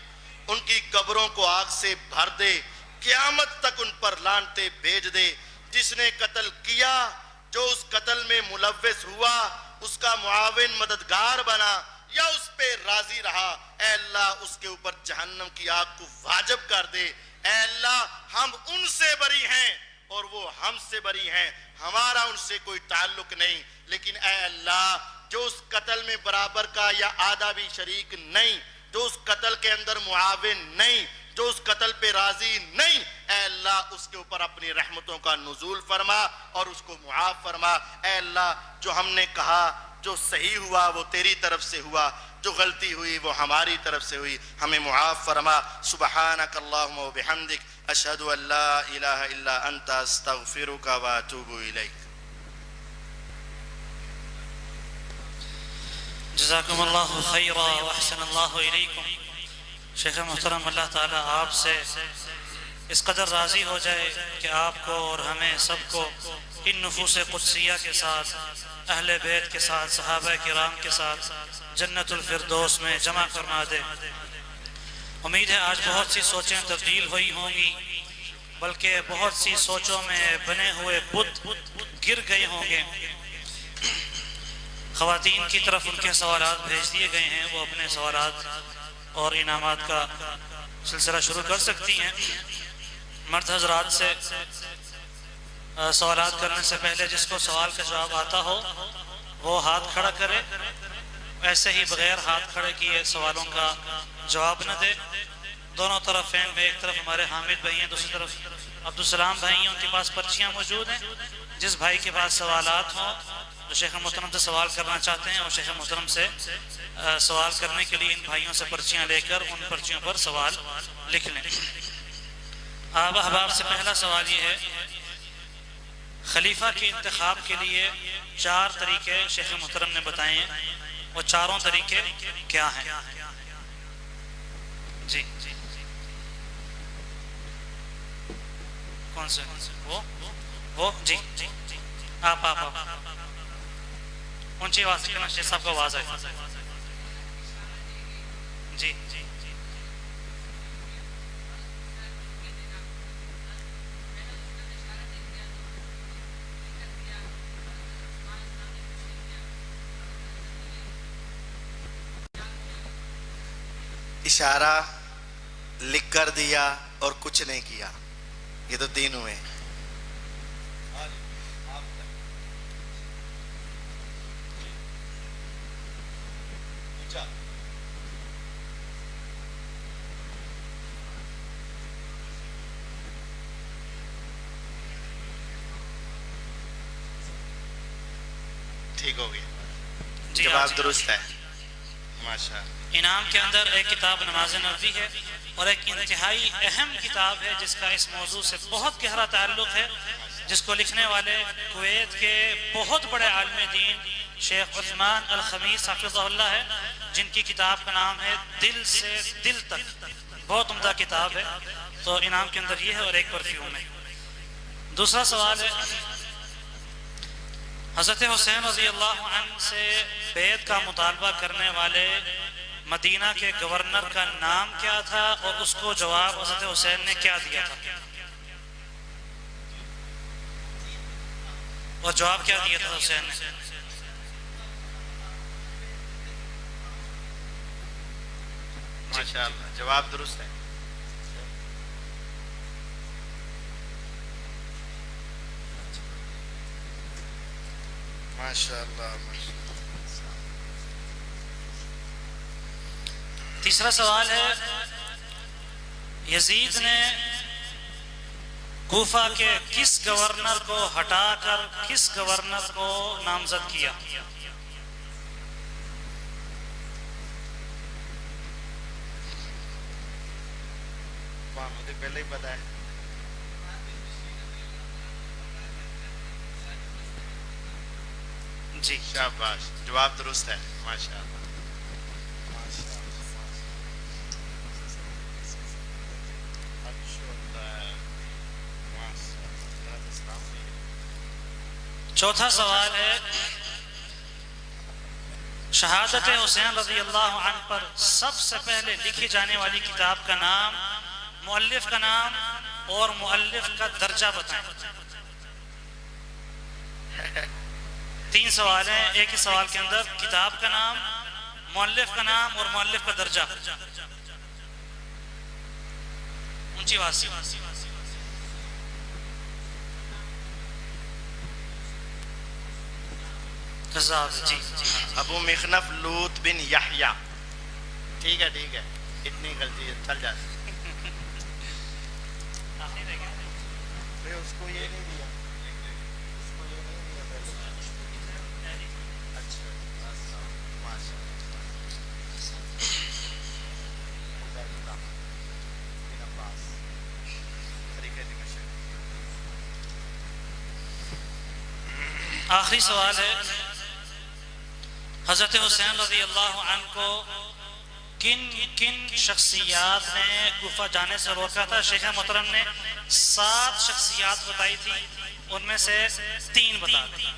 ان کی قبروں کو آگ سے بھر دے, قیامت تک ان پر لعنتیں بھیج دے. جس نے قتل کیا, جو اس قتل میں ملوث ہوا, اس کا معاون مددگار بنا یا اس پہ راضی رہا, اے اللہ اس کے اوپر جہنم کی آگ کو واجب کر دے. اے اللہ ہم ان سے بری ہیں اور وہ ہم سے بری ہیں, ہمارا ان سے کوئی تعلق نہیں, لیکن اے اللہ جو اس قتل میں برابر کا یا آدھا بھی شریک نہیں, جو اس قتل کے اندر معاون نہیں, جو اس قتل پہ راضی نہیں, اے اللہ اس کے اوپر اپنی رحمتوں کا نزول فرما اور اس کو معاف فرما. اے اللہ جو ہم نے کہا جو صحیح ہوا وہ تیری طرف سے ہوا, جو غلطی ہوئی وہ ہماری طرف سے ہوئی, ہمیں معاف فرما. سبحانک اللہم و بحمدک, اشہد ان لا الہ الا انت, استغفرک و اتوب الیک. جزاکم اللہ خیرا و احسن اللہ علیکم. شیخ محترم اللہ تعالیٰ آپ سے اس قدر راضی ہو جائے کہ آپ کو اور ہمیں سب کو ان نفوس قدسیہ کے ساتھ, اہل بیت کے ساتھ, صحابہ کرام کے ساتھ جنت الفردوس میں جمع فرما دے. امید ہے آج بہت سی سوچیں تبدیل ہوئی ہوں گی, بلکہ بہت سی سوچوں میں بنے ہوئے بت گر گئے ہوں گے. خواتین کی طرف ان کے سوالات بھیج دیے گئے ہیں, وہ اپنے سوالات اور انعامات کا سلسلہ شروع کر سکتی ہیں. مرد حضرات سے سوالات کرنے سے پہلے جس کو سوال کا جواب آتا ہو وہ ہاتھ کھڑا کرے, ایسے ہی بغیر ہاتھ کھڑے کیے سوالوں کا جواب نہ دے. دونوں طرف ہیں, ایک طرف ہمارے حامد بھائی ہیں, دوسری طرف عبدالسلام بھائی ہیں, ان کے پاس پرچیاں موجود ہیں. جس بھائی کے پاس سوالات ہوں جو شیخ محترم سے سوال کرنا چاہتے ہیں اور شیخ محترم سے سوال کرنے کے لیے ان بھائیوں سے پرچیاں لے کر ان پرچیوں پر سوال لکھ لیں۔ آبا احباب سے پہلا سوال یہ ہے، خلیفہ کے انتخاب کے لیے 4 طریقے شیخ محترم نے بتائے ہیں، وہ چاروں طریقے کیا ہیں؟ جی کون سے؟ وہ جی آپ اونچی آواز سے کہنا، شیخ صاحب کو آواز آئے۔ جی اشارہ، لکھ کر دیا اور کچھ نہیں کیا، یہ تو 3 ہوئے۔ ٹھیک ہو گیا، جواب درست ہے، ماشاء اللہ۔ انعام کے اندر ایک کتاب نماز نبوی ہے اور ایک انتہائی اہم کتاب ہے جس کا اس موضوع سے بہت گہرا تعلق ہے، جس کو لکھنے والے کویت کے بہت بڑے عالم دین شیخ عثمان الخمیس حفظہ اللہ ہے، جن کی کتاب کا نام ہے دل سے دل تک، بہت عمدہ کتاب ہے۔ تو انعام کے اندر یہ ہے اور ایک پرفیوم ہے۔ دوسرا سوال ہے، حضرت حسین رضی اللہ عنہ سے بیعت کا مطالبہ کرنے والے مدینہ کے گورنر کا نام کیا تھا اور اس کو جواب حضرت حسین نے کیا دیا تھا؟ اور جواب کیا دیا تھا حسین نے؟ ماشاءاللہ، جواب درست ہے۔ ماشاءاللہ۔ تیسرا سوال ہے، یزید نے کوفہ کے کس گورنر کو ہٹا کر کس گورنر کو نامزد کیا؟ مجھے پہلے ہی پتا ہے۔ جی شاباش، جواب درست ہے، ماشاءاللہ۔ چوتھا سوال ہے، شہادت حسین رضی اللہ عنہ پر سب سے پہلے لکھی جانے والی کتاب کا نام، مؤلف کا نام اور مؤلف کا درجہ بتائیں۔ 3 سوال ہیں ایک ہی سوال کے اندر، کتاب کا نام، مؤلف کا نام اور مؤلف کا درجہ۔ اونچی آواز سے۔ جی ابو مخنف لوط بن یحییٰ۔ ٹھیک ہے ٹھیک ہے، اتنی غلطی ہے، چل جاتی۔ اس کو یہ نہیں دیا، اس کو یہ نہیں دیا پہلے۔ اچھا، آخری سوال ہے، حضرت حسین رضی اللہ عنہ کو کن کن شخصیات نے کوفہ جانے سے روکا تھا؟ شیخ محترم نے 7 شخصیات بتائی تھی، ان میں سے 3 بتا دیں۔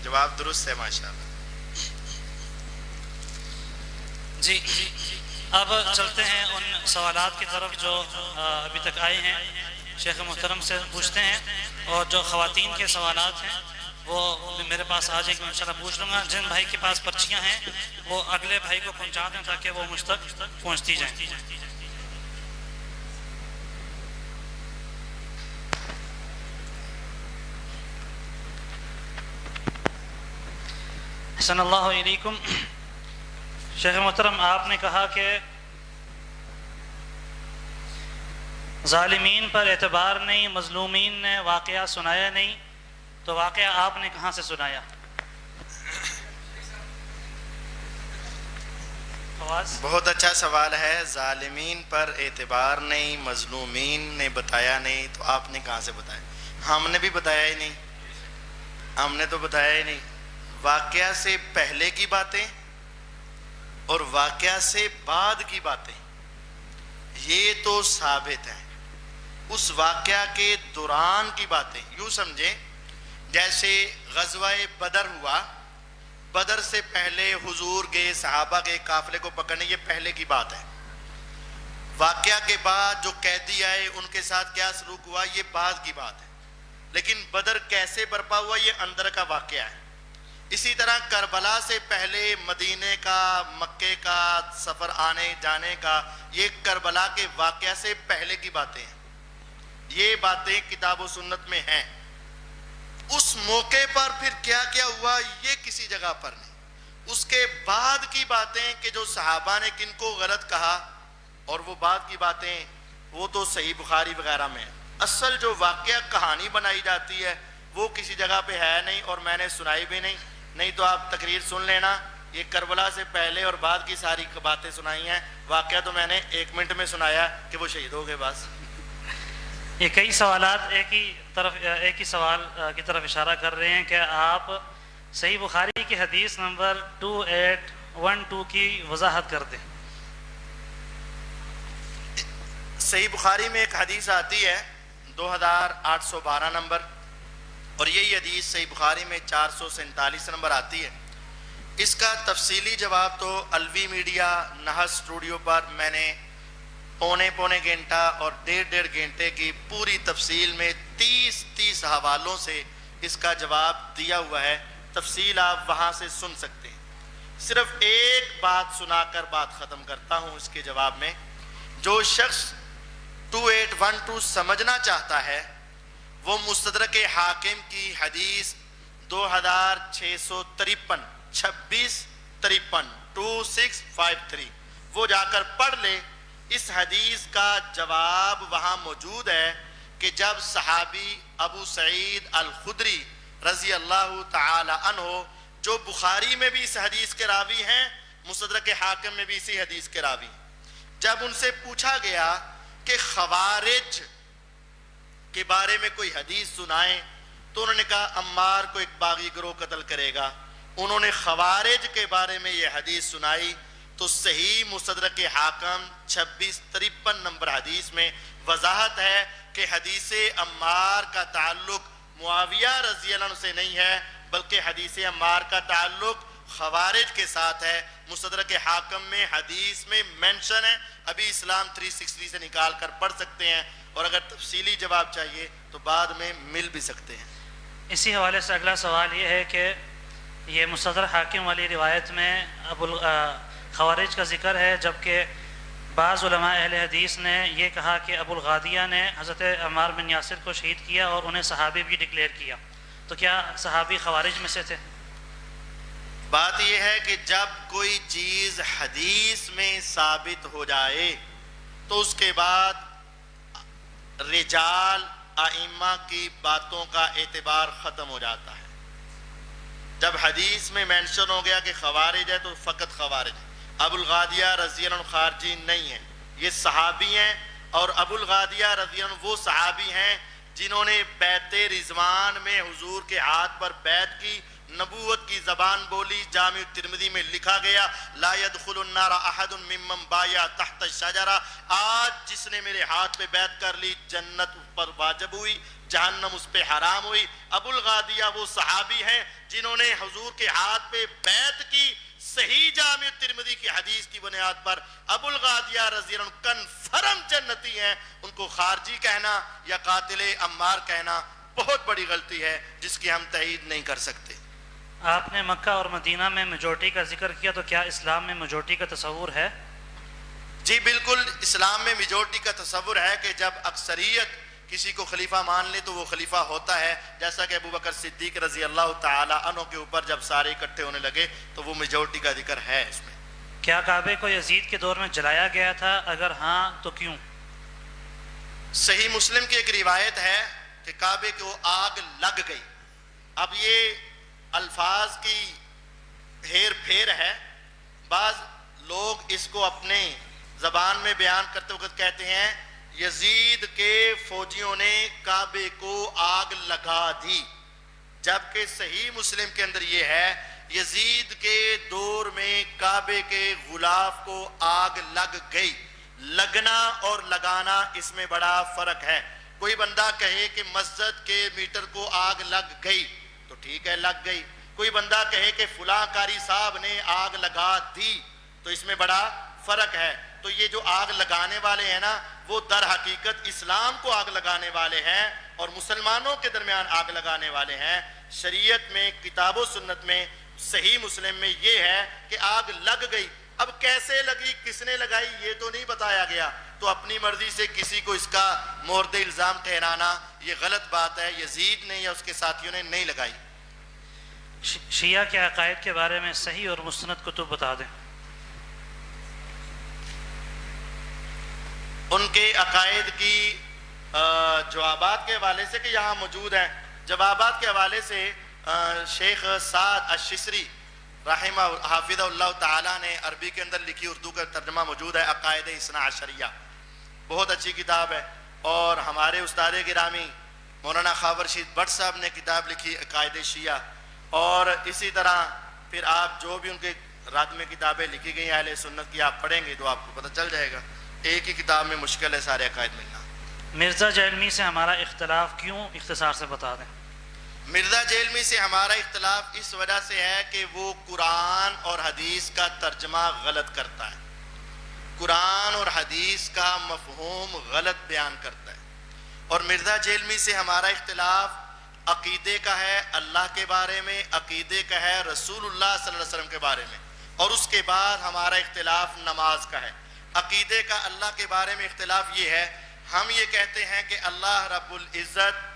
جواب درست ہے، ماشاءاللہ۔ جی اب چلتے ہیں ان سوالات کی طرف جو ابھی تک آئے ہیں، شیخ محترم سے پوچھتے ہیں، اور جو خواتین کے سوالات ہیں وہ میرے پاس آ جائیں گے، انشاءاللہ پوچھ لوں گا۔ جن بھائی کے پاس پرچیاں ہیں وہ اگلے بھائی کو پہنچا دیں تاکہ وہ مجھ تک پہنچتی جائیں۔ حسن اللہ علیکم. شیخ محترم، آپ نے کہا کہ ظالمین پر اعتبار نہیں، مظلومین نے واقعہ سنایا نہیں، تو واقعہ آپ نے کہاں سے سنایا؟ بہت اچھا سوال ہے. ظالمین پر اعتبار نہیں، مظلومین نے بتایا نہیں، تو آپ نے کہاں سے بتایا؟ ہم نے بھی بتایا ہی نہیں، ہم نے تو بتایا ہی نہیں. واقعہ سے پہلے کی باتیں اور واقعہ سے بعد کی باتیں یہ تو ثابت ہیں. اس واقعہ کے دوران کی باتیں یوں سمجھیں جیسے غزوہ بدر ہوا، بدر سے پہلے حضور گئے، صحابہ کے قافلے کو پکڑنے، یہ پہلے کی بات ہے. واقعہ کے بعد جو قیدی آئے ان کے ساتھ کیا سلوک ہوا یہ بعد کی بات ہے. لیکن بدر کیسے برپا ہوا یہ اندر کا واقعہ ہے. اسی طرح کربلا سے پہلے مدینے کا، مکے کا سفر آنے جانے کا، یہ کربلا کے واقعہ سے پہلے کی باتیں ہیں. یہ باتیں کتاب و سنت میں ہیں. اس موقع پر پھر کیا کیا ہوا یہ کسی جگہ پر نہیں. اس کے بعد کی باتیں کہ جو صحابہ نے کن کو غلط کہا اور وہ بعد کی باتیں وہ تو صحیح بخاری وغیرہ میں. اصل جو واقعہ کہانی بنائی جاتی ہے وہ کسی جگہ پہ ہے نہیں اور میں نے سنائی بھی نہیں. نہیں تو آپ تقریر سن لینا، یہ کربلا سے پہلے اور بعد کی ساری باتیں سنائی ہیں. واقعہ تو میں نے 1 منٹ میں سنایا کہ وہ شہید ہو گئے بس. یہ کئی سوالات ایک ہی سوال کی طرف اشارہ کر رہے ہیں کہ آپ صحیح بخاری کی حدیث نمبر 2812 کی وضاحت کر دیں. صحیح بخاری میں ایک حدیث آتی ہے 2812 نمبر، اور یہی حدیث صحیح بخاری میں 447 نمبر آتی ہے. اس کا تفصیلی جواب تو الوی میڈیا نہر اسٹوڈیو پر میں نے پونے گھنٹہ اور 1.5 گھنٹے کی پوری تفصیل میں 30 حوالوں سے اس کا جواب دیا ہوا ہے. تفصیل آپ وہاں سے سن سکتے ہیں. صرف ایک بات سنا کر بات ختم کرتا ہوں اس کے جواب میں. جو شخص 2812 سمجھنا چاہتا ہے وہ مستدرک حاکم کی حدیث 2653 2653 وہ جا کر پڑھ لے. اس حدیث کا جواب وہاں موجود ہے کہ جب صحابی ابو سعید الخدری رضی اللہ تعالی عنہ جو بخاری میں بھی اس حدیث کے راوی ہیں، مستدرک حاکم میں بھی اسی حدیث کے راوی ہیں، جب ان سے پوچھا گیا کہ خوارج کے بارے میں کوئی حدیث سنائیں تو انہوں نے کہا عمار کو ایک باغی گروہ قتل کرے گا. انہوں نے خوارج کے بارے میں یہ حدیث سنائی تو صحیح مستدرک حاکم 2653 نمبر حدیث میں وضاحت ہے کہ حدیث عمار کا تعلق معاویہ رضی اللہ عنہ سے نہیں ہے بلکہ حدیث عمار کا تعلق خوارج کے ساتھ ہے. مستدرک حاکم میں حدیث میں مینشن ہے. ابھی اسلام 360 سے نکال کر پڑھ سکتے ہیں، اور اگر تفصیلی جواب چاہیے تو بعد میں مل بھی سکتے ہیں. اسی حوالے سے اگلا سوال یہ ہے کہ یہ مستدرک حاکم والی روایت میں خوارج کا ذکر ہے، جبکہ بعض علماء اہل حدیث نے یہ کہا کہ ابو الغادیہ نے حضرت عمار بن یاسر کو شہید کیا اور انہیں صحابی بھی ڈکلیئر کیا. تو کیا صحابی خوارج میں سے تھے؟ بات یہ ہے کہ جب کوئی چیز حدیث میں ثابت ہو جائے تو اس کے بعد رجال ائمہ کی باتوں کا اعتبار ختم ہو جاتا ہے. جب حدیث میں مینشن ہو گیا کہ خوارج ہے تو فقط خوارج ہے. ابو الغادیہ رضی اللہ عنہ خارجی نہیں ہیں، یہ صحابی ہیں، اور ابو الغادیہ رضی اللہ عنہ وہ صحابی ہیں جنہوں نے بیعت رضوان میں حضور کے ہاتھ پر بیعت کی، نبوت کی زبان بولی. جامع ترمذی میں لکھا گیا لا يدخل النار احد ممن بایا تحت الشجرہ، آج جس نے میرے ہاتھ پہ بیعت کر لی جنت پر واجب ہوئی، جہنم اس پہ حرام ہوئی. ابو الغادیہ وہ صحابی ہیں جنہوں نے حضور کے ہاتھ پہ بیعت کی. صحیح جامع ترمذی کی حدیث کی بنیاد پر ابو الغادیہ رضی اللہ عنہ کنفرم جنتی ہیں. ان کو خارجی کہنا یا قاتل عمار کہنا بہت بڑی غلطی ہے جس کی ہم تائید نہیں کر سکتے. آپ نے مکہ اور مدینہ میں میجورٹی کا ذکر کیا، تو کیا اسلام میں میجورٹی کا تصور ہے؟ جی بالکل، اسلام میں میجورٹی کا تصور ہے کہ جب اکثریت کسی کو خلیفہ مان لے تو وہ خلیفہ ہوتا ہے، جیسا کہ ابو بکر صدیق رضی اللہ تعالی عنہ کے اوپر جب سارے اکٹھے ہونے لگے تو وہ میجورٹی کا ذکر ہے اس میں۔ کیا کعبے کو یزید کے دور میں جلایا گیا تھا؟ اگر ہاں تو کیوں؟ صحیح مسلم کی ایک روایت ہے کہ کعبے کو آگ لگ گئی۔ اب یہ الفاظ کی ہیر پھیر ہے، بعض لوگ اس کو اپنے زبان میں بیان کرتے وقت کہتے ہیں یزید کے فوجیوں نے کعبے کو آگ لگا دی، جبکہ صحیح مسلم کے اندر یہ ہے یزید کے دور میں کعبے کے غلاف کو آگ لگ گئی۔ لگنا اور لگانا اس میں بڑا فرق ہے۔ کوئی بندہ کہے کہ مسجد کے میٹر کو آگ لگ گئی تو ٹھیک ہے، لگ گئی۔ کوئی بندہ کہے کہ فلاں قاری صاحب نے آگ لگا دی تو اس میں بڑا فرق ہے۔ تو یہ جو آگ لگانے والے ہیں نا، وہ در حقیقت اسلام کو آگ لگانے والے ہیں اور مسلمانوں کے درمیان آگ لگانے والے ہیں۔ شریعت میں، کتاب و سنت میں، صحیح مسلم میں یہ ہے کہ آگ لگ گئی۔ اب کیسے لگی، کس نے لگائی، یہ تو نہیں بتایا گیا، تو اپنی مرضی سے کسی کو اس کا مورد الزام ٹھہرانا یہ غلط بات ہے۔ یزید نے یا اس کے ساتھیوں نے نہیں لگائی۔ شیعہ کے عقائد کے بارے میں صحیح اور مستند کتب بتا دیں۔ ان کے عقائد کی جوابات کے حوالے سے کہ یہاں موجود ہیں، جوابات کے حوالے سے شیخ سعد الشسری رحمہ حافظ اللہ تعالیٰ نے عربی کے اندر لکھی، اردو کا ترجمہ موجود ہے، عقائد اثنا عشریہ، بہت اچھی کتاب ہے۔ اور ہمارے استاد گرامی مولانا خاور رشید بٹ صاحب نے کتاب لکھی عقائد شیعہ، اور اسی طرح پھر آپ جو بھی ان کے رد میں کتابیں لکھی گئی ہیں اہل سنت کی آپ پڑھیں گے تو آپ کو پتہ چل جائے گا۔ ایک ہی کتاب میں مشکل ہے سارے عقائد ملنا۔ مرزا جیلمی سے ہمارا اختلاف کیوں، اختصار سے بتا دیں۔ مرزا جیلمی سے ہمارا اختلاف اس وجہ سے ہے کہ وہ قرآن اور حدیث کا ترجمہ غلط کرتا ہے، قرآن اور حدیث کا مفہوم غلط بیان کرتا ہے۔ اور مرزا جیلمی سے ہمارا اختلاف عقیدے کا ہے، اللہ کے بارے میں، عقیدے کا ہے رسول اللہ صلی اللہ علیہ وسلم کے بارے میں، اور اس کے بعد ہمارا اختلاف نماز کا ہے۔ عقیدے کا اللہ کے بارے میں اختلاف یہ ہے، ہم یہ کہتے ہیں کہ اللہ رب العزت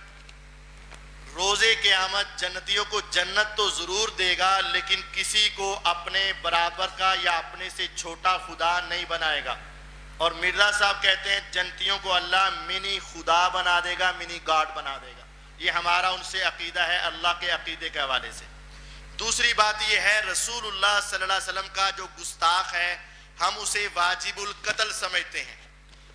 روز قیامت جنتیوں کو جنت تو ضرور دے گا، لیکن کسی کو اپنے برابر کا یا اپنے سے چھوٹا خدا نہیں بنائے گا۔ اور مرزا صاحب کہتے ہیں جنتیوں کو اللہ منی خدا بنا دے گا، منی گاڈ بنا دے گا۔ یہ ہمارا ان سے عقیدہ ہے اللہ کے عقیدے کے حوالے سے۔ دوسری بات یہ ہے رسول اللہ صلی اللہ علیہ وسلم کا جو گستاخ ہے ہم اسے واجب القتل سمجھتے ہیں،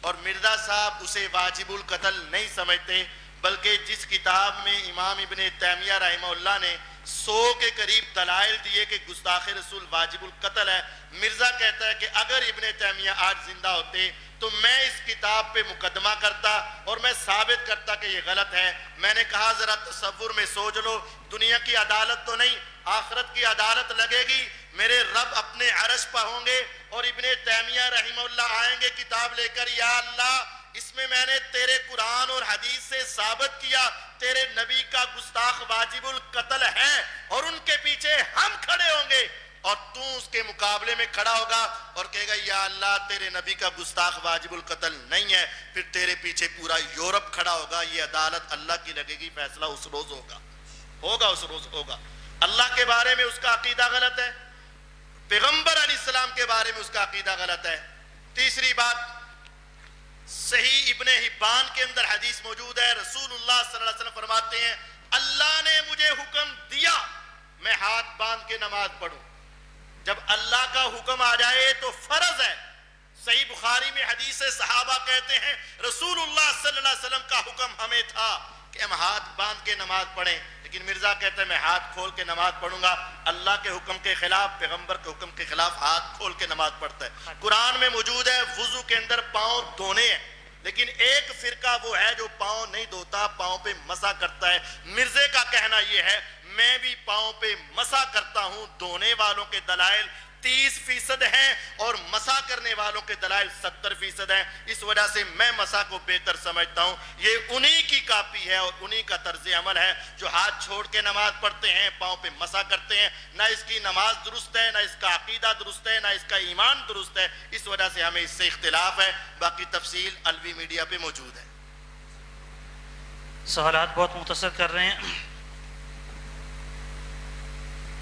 اور مرزا صاحب اسے واجب القتل نہیں سمجھتے، بلکہ جس کتاب میں امام ابن تیمیہ رحمہ اللہ نے 100 کے قریب دلائل دیے کہ گستاخ رسول واجب القتل ہے، مرزا کہتا ہے کہ اگر ابن تیمیہ آج زندہ ہوتے تو میں اس کتاب پہ مقدمہ کرتا اور میں ثابت کرتا کہ یہ غلط ہے۔ میں نے کہا ذرا تصور میں سوچ لو، دنیا کی عدالت تو نہیں، آخرت کی عدالت لگے گی، میرے رب اپنے عرش پہ ہوں گے اور ابن تیمیہ رحمہ اللہ آئیں گے کتاب لے کر، یا اللہ اس میں میں نے تیرے قرآن اور حدیث سے ثابت کیا تیرے نبی کا گستاخ واجب القتل ہے، اور ان کے پیچھے ہم کھڑے ہوں گے اور تو اس کے مقابلے میں کھڑا ہوگا اور کہے گا یا اللہ تیرے نبی کا گستاخ واجب القتل نہیں ہے، پھر تیرے پیچھے پورا یورپ کھڑا ہوگا۔ یہ عدالت اللہ کی لگے گی، فیصلہ اس روز ہوگا اس روز ہوگا۔ اللہ کے بارے میں اس کا عقیدہ غلط ہے، پیغمبر علیہ السلام کے بارے میں اس کا عقیدہ غلط ہے۔ تیسری بات، صحیح ابن حبان کے اندر حدیث موجود ہے، رسول اللہ صلی اللہ علیہ وسلم فرماتے ہیں اللہ نے مجھے حکم دیا میں ہاتھ باندھ کے نماز پڑھوں۔ جب اللہ کا حکم آ جائے تو فرض ہے۔ صحیح بخاری میں حدیث صحابہ کہتے ہیں رسول اللہ صلی اللہ علیہ وسلم کا حکم ہمیں تھا کہ ہم ہاتھ باندھ کے نماز پڑھیں، لیکن مرزا کہتے ہیں میں ہاتھ کھول کے نماز پڑھوں گا۔ اللہ کے حکم کے خلاف، پیغمبر کے حکم کے خلاف ہاتھ کھول کے نماز پڑھتا ہے۔ قرآن میں موجود ہے وضو کے اندر پاؤں دھونے ہیں، لیکن ایک فرقہ وہ ہے جو پاؤں نہیں دھوتا، پاؤں پہ مسح کرتا ہے۔ مرزے کا کہنا یہ ہے میں بھی پاؤں پہ مسح کرتا ہوں، دھونے والوں کے دلائل 30% ہیں اور مسح کرنے والوں کے دلائل 70% ہیں، اس وجہ سے میں مسح کو بہتر سمجھتا ہوں۔ یہ انہی کی کاپی ہے اور انہی کا طرز عمل ہے جو ہاتھ چھوڑ کے نماز پڑھتے ہیں، پاؤں پہ مسح کرتے ہیں۔ نہ اس کی نماز درست ہے، نہ اس کا عقیدہ درست ہے، نہ اس کا ایمان درست ہے، اس وجہ سے ہمیں اس سے اختلاف ہے۔ باقی تفصیل الوی میڈیا پہ موجود ہے۔ سوالات بہت مختصر کر رہے ہیں.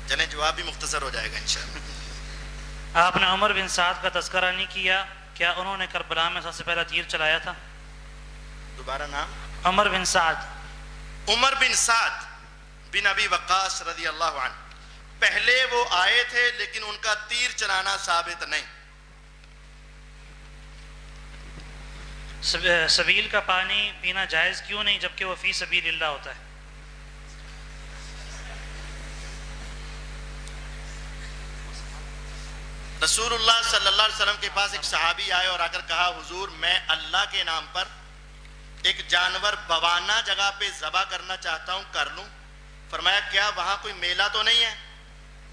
چلیں جواب بھی مختصر ہو جائے گا انشاءاللہ. آپ نے عمر بن سعد کا تذکرہ نہیں کیا، کیا انہوں نے کربلا میں سب سے پہلا تیر چلایا تھا؟ دوبارہ نام. عمر بن سعد. عمر بن سعد بن ابی وقاص رضی اللہ عنہ، پہلے وہ آئے تھے لیکن ان کا تیر چلانا ثابت نہیں. سبیل کا پانی پینا جائز کیوں نہیں جبکہ وہ فی سبیل اللہ ہوتا ہے؟ رسول اللہ صلی اللہ علیہ وسلم کے پاس ایک صحابی آئے اور آ کر کہا حضور میں اللہ کے نام پر ایک جانور بوانہ جگہ پہ ذبح کرنا چاہتا ہوں، کر لوں؟ فرمایا کیا وہاں کوئی میلہ تو نہیں ہے،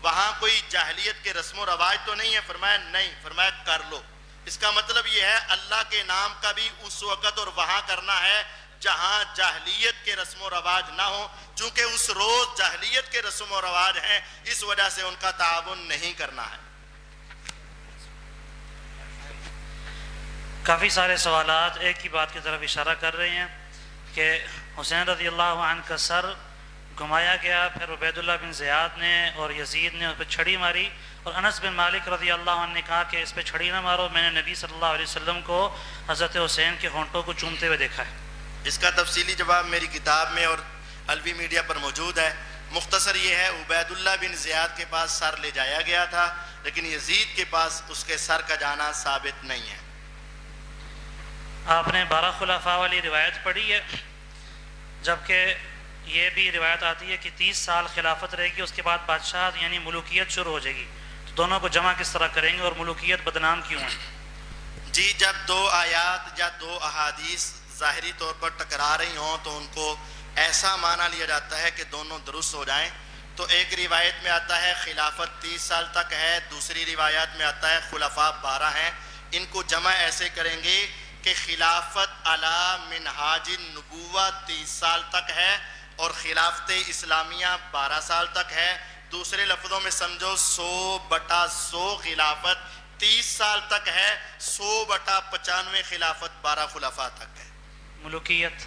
وہاں کوئی جاہلیت کے رسم و رواج تو نہیں ہے؟ فرمایا نہیں. فرمایا کر لو. اس کا مطلب یہ ہے اللہ کے نام کا بھی اس وقت اور وہاں کرنا ہے جہاں جاہلیت کے رسم و رواج نہ ہو، چونکہ اس روز جاہلیت کے رسم و رواج ہیں، اس وجہ سے ان کا تعاون نہیں کرنا ہے. کافی سارے سوالات ایک ہی بات کی طرف اشارہ کر رہے ہیں کہ حسین رضی اللہ عنہ کا سر گھمایا گیا، پھر عبید اللہ بن زیاد نے اور یزید نے اس پہ چھڑی ماری، اور انس بن مالک رضی اللہ عنہ نے کہا کہ اس پہ چھڑی نہ مارو، میں نے نبی صلی اللہ علیہ وسلم کو حضرت حسین کے ہونٹوں کو چومتے ہوئے دیکھا ہے. اس کا تفصیلی جواب میری کتاب میں اور الوی میڈیا پر موجود ہے. مختصر یہ ہے عبید اللہ بن زیاد کے پاس سر لے جایا گیا تھا، لیکن یزید کے پاس اس کے سر کا جانا ثابت نہیں ہے. آپ نے 12 خلفاء والی روایت پڑھی ہے، جبکہ یہ بھی روایت آتی ہے کہ 30 سال خلافت رہے گی، اس کے بعد بادشاہت یعنی ملوکیت شروع ہو جائے گی. تو دونوں کو جمع کس طرح کریں گے اور ملوکیت بدنام کیوں ہے؟ جی جب دو آیات یا دو احادیث ظاہری طور پر ٹکرا رہی ہوں تو ان کو ایسا معنی لیا جاتا ہے کہ دونوں درست ہو جائیں. تو ایک روایت میں آتا ہے خلافت 30 سال تک ہے، دوسری روایات میں آتا ہے خلفاء 12 ہیں. ان کو جمع ایسے کریں گے کہ خلافت علی منہاج النبوہ 30 سال تک ہے اور خلافت اسلامیہ 12 سال تک ہے. دوسرے لفظوں میں سمجھو 100/100 خلافت 30 سال تک ہے، 100/95 خلافت 12 خلفاء تک ہے. ملوکیت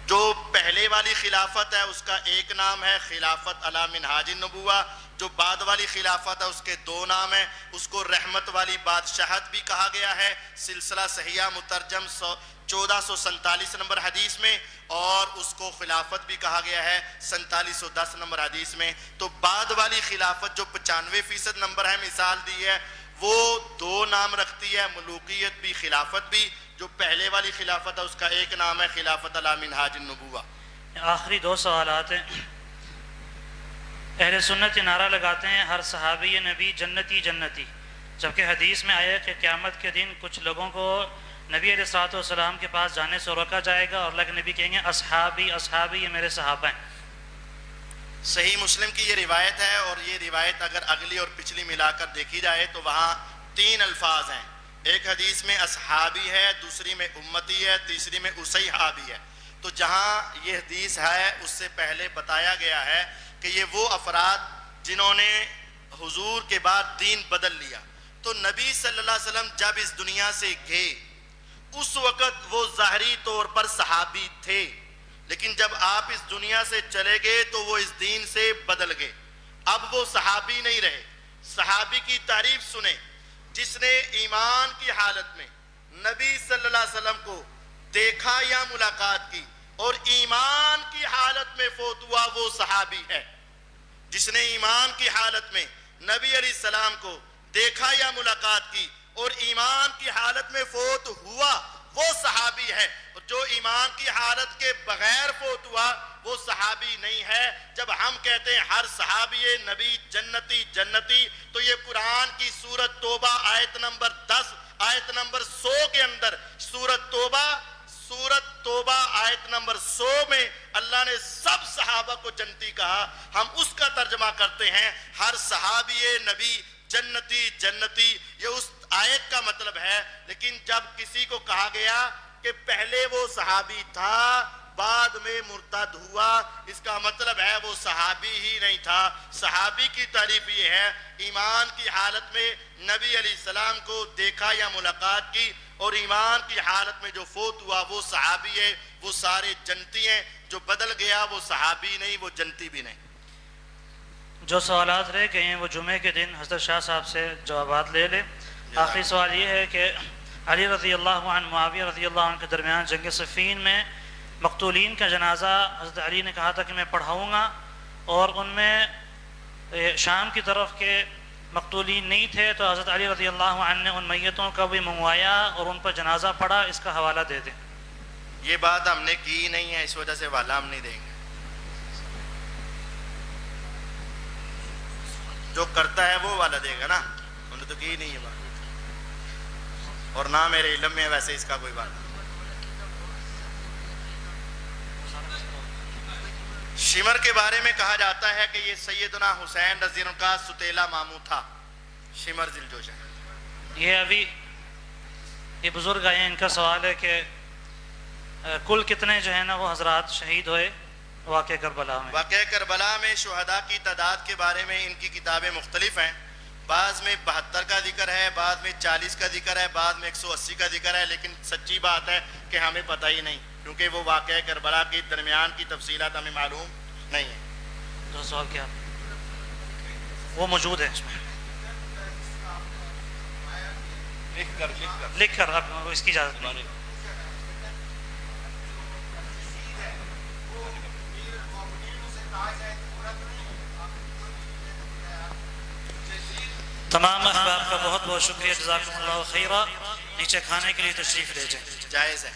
جو پہلے والی خلافت ہے اس کا ایک نام ہے خلافت علی منہاج النبوہ، جو بعد والی خلافت ہے اس کے 2 نام ہیں. اس کو رحمت والی بادشاہت بھی کہا گیا ہے سلسلہ صحیحہ مترجم 1447 نمبر حدیث میں، اور اس کو خلافت بھی کہا گیا ہے 4710 نمبر حدیث میں. تو بعد والی خلافت جو 95% نمبر ہے مثال دی ہے، وہ 2 نام رکھتی ہے، ملوکیت بھی خلافت بھی. جو پہلے والی خلافت ہے اس کا ایک نام ہے خلافت علی منہاج النبوہ. آخری 2 سوالات ہیں. اہل سنت نعرہ لگاتے ہیں ہر صحابی نبی جنتی جنتی، جبکہ حدیث میں آیا کہ قیامت کے دن کچھ لوگوں کو نبی علیہ الصلوۃ والسلام کے پاس جانے سے روکا جائے گا اور اللہ کے نبی کہیں گے اصحابی اصحابی، یہ میرے صحابہ ہیں. صحیح مسلم کی یہ روایت ہے، اور یہ روایت اگر اگلی اور پچھلی ملا کر دیکھی جائے تو وہاں 3 الفاظ ہیں. ایک حدیث میں اصحابی ہے، دوسری میں امتی ہے، تیسری میں اصحابی ہے. تو جہاں یہ حدیث ہے اس سے پہلے بتایا گیا ہے کہ یہ وہ افراد جنہوں نے حضور کے بعد دین بدل لیا. تو نبی صلی اللہ علیہ وسلم جب اس دنیا سے گئے اس وقت وہ ظاہری طور پر صحابی تھے، لیکن جب آپ اس دنیا سے چلے گئے تو وہ اس دین سے بدل گئے. اب وہ صحابی نہیں رہے. صحابی کی تعریف سنیں، جس نے ایمان کی حالت میں نبی صلی اللہ علیہ وسلم کو دیکھا یا ملاقات کی اور ایمان کی حالت میں فوت ہوا، وہ صحابی ہے. جس نے ایمان کی حالت میں نبی علیہ السلام کو دیکھا یا ملاقات کی اور ایمان کی حالت میں فوت ہوا، وہ صحابی ہے. اور جو ایمان کی حالت کے بغیر فوت ہوا وہ صحابی نہیں ہے. جب ہم کہتے ہیں ہر صحابی نبی جنتی جنتی، تو یہ قرآن کی سورت توبہ آیت نمبر 10 آیت نمبر 100 کے اندر سورت توبہ آیت نمبر 100 میں اللہ نے سب صحابہ کو جنتی کہا. ہم اس کا ترجمہ کرتے ہیں ہر صحابی نبی جنتی جنتی، یہ اس آیت کا مطلب ہے. لیکن جب کسی کو کہا گیا کہ پہلے وہ صحابی تھا بعد میں مرتد ہوا، اس کا مطلب ہے وہ صحابی ہی نہیں تھا۔ صحابی کی تعریف یہ ہے ایمان کی حالت میں نبی علیہ السلام کو دیکھا یا ملاقات کی، اور ایمان کی حالت میں جو فوت ہوا وہ صحابی ہے۔ وہ سارے جنتی ہیں، جو بدل گیا وہ صحابی نہیں، وہ جنتی بھی نہیں۔ جو سوالات رہ گئے ہیں وہ جمعے کے دن حضرت شاہ صاحب سے جوابات لے لیں۔ آخری سوال یہ ہے کہ علی رضی اللہ عنہ معاویہ رضی اللہ عنہ کے درمیان جنگ صفین میں مقتولین کا جنازہ حضرت علی نے کہا تھا کہ میں پڑھاؤں گا، اور ان میں شام کی طرف کے مقتولین نہیں تھے، تو حضرت علی رضی اللہ عنہ نے ان میتوں کا بھی منگوایا اور ان پر جنازہ پڑھا۔ اس کا حوالہ دے دیں۔ یہ بات ہم نے کی نہیں ہے، اس وجہ سے حوالہ ہم نہیں دیں گے۔ جو کرتا ہے وہ والا دے گا نا، انہوں نے تو کی نہیں ہے بات، اور نہ میرے علم میں ویسے اس کا کوئی بات نہیں۔ شمر کے بارے میں کہا جاتا ہے کہ یہ سیدنا حسین رضی اللہ عنہ کا ستیلا ماموں تھا، شمر ذوالجوشن۔ یہ ابھی یہ بزرگ آئے ہیں، ان کا سوال ہے کہ کل کتنے جو ہے نا وہ حضرات شہید ہوئے واقعہ کربلا میں؟ واقعہ کربلا میں شہداء کی تعداد کے بارے میں ان کی کتابیں مختلف ہیں، بعض میں 72 کا ذکر ہے، بعض میں 40 کا ذکر ہے، بعض میں 180 کا ذکر ہے، لیکن سچی بات ہے کہ ہمیں پتہ ہی نہیں، کیونکہ وہ واقعہ کربلا کے درمیان کی تفصیلات ہمیں معلوم نہیں ہے۔ دو سوال کیا وہ موجود ہے اس میں، لکھ کر اب اس کی اجازت نہیں۔ تمام احباب کا بہت بہت شکریہ، جزاکم اللہ خیرہ۔ نیچے کھانے کے لیے تشریف لے جائیں۔ جائز ہے۔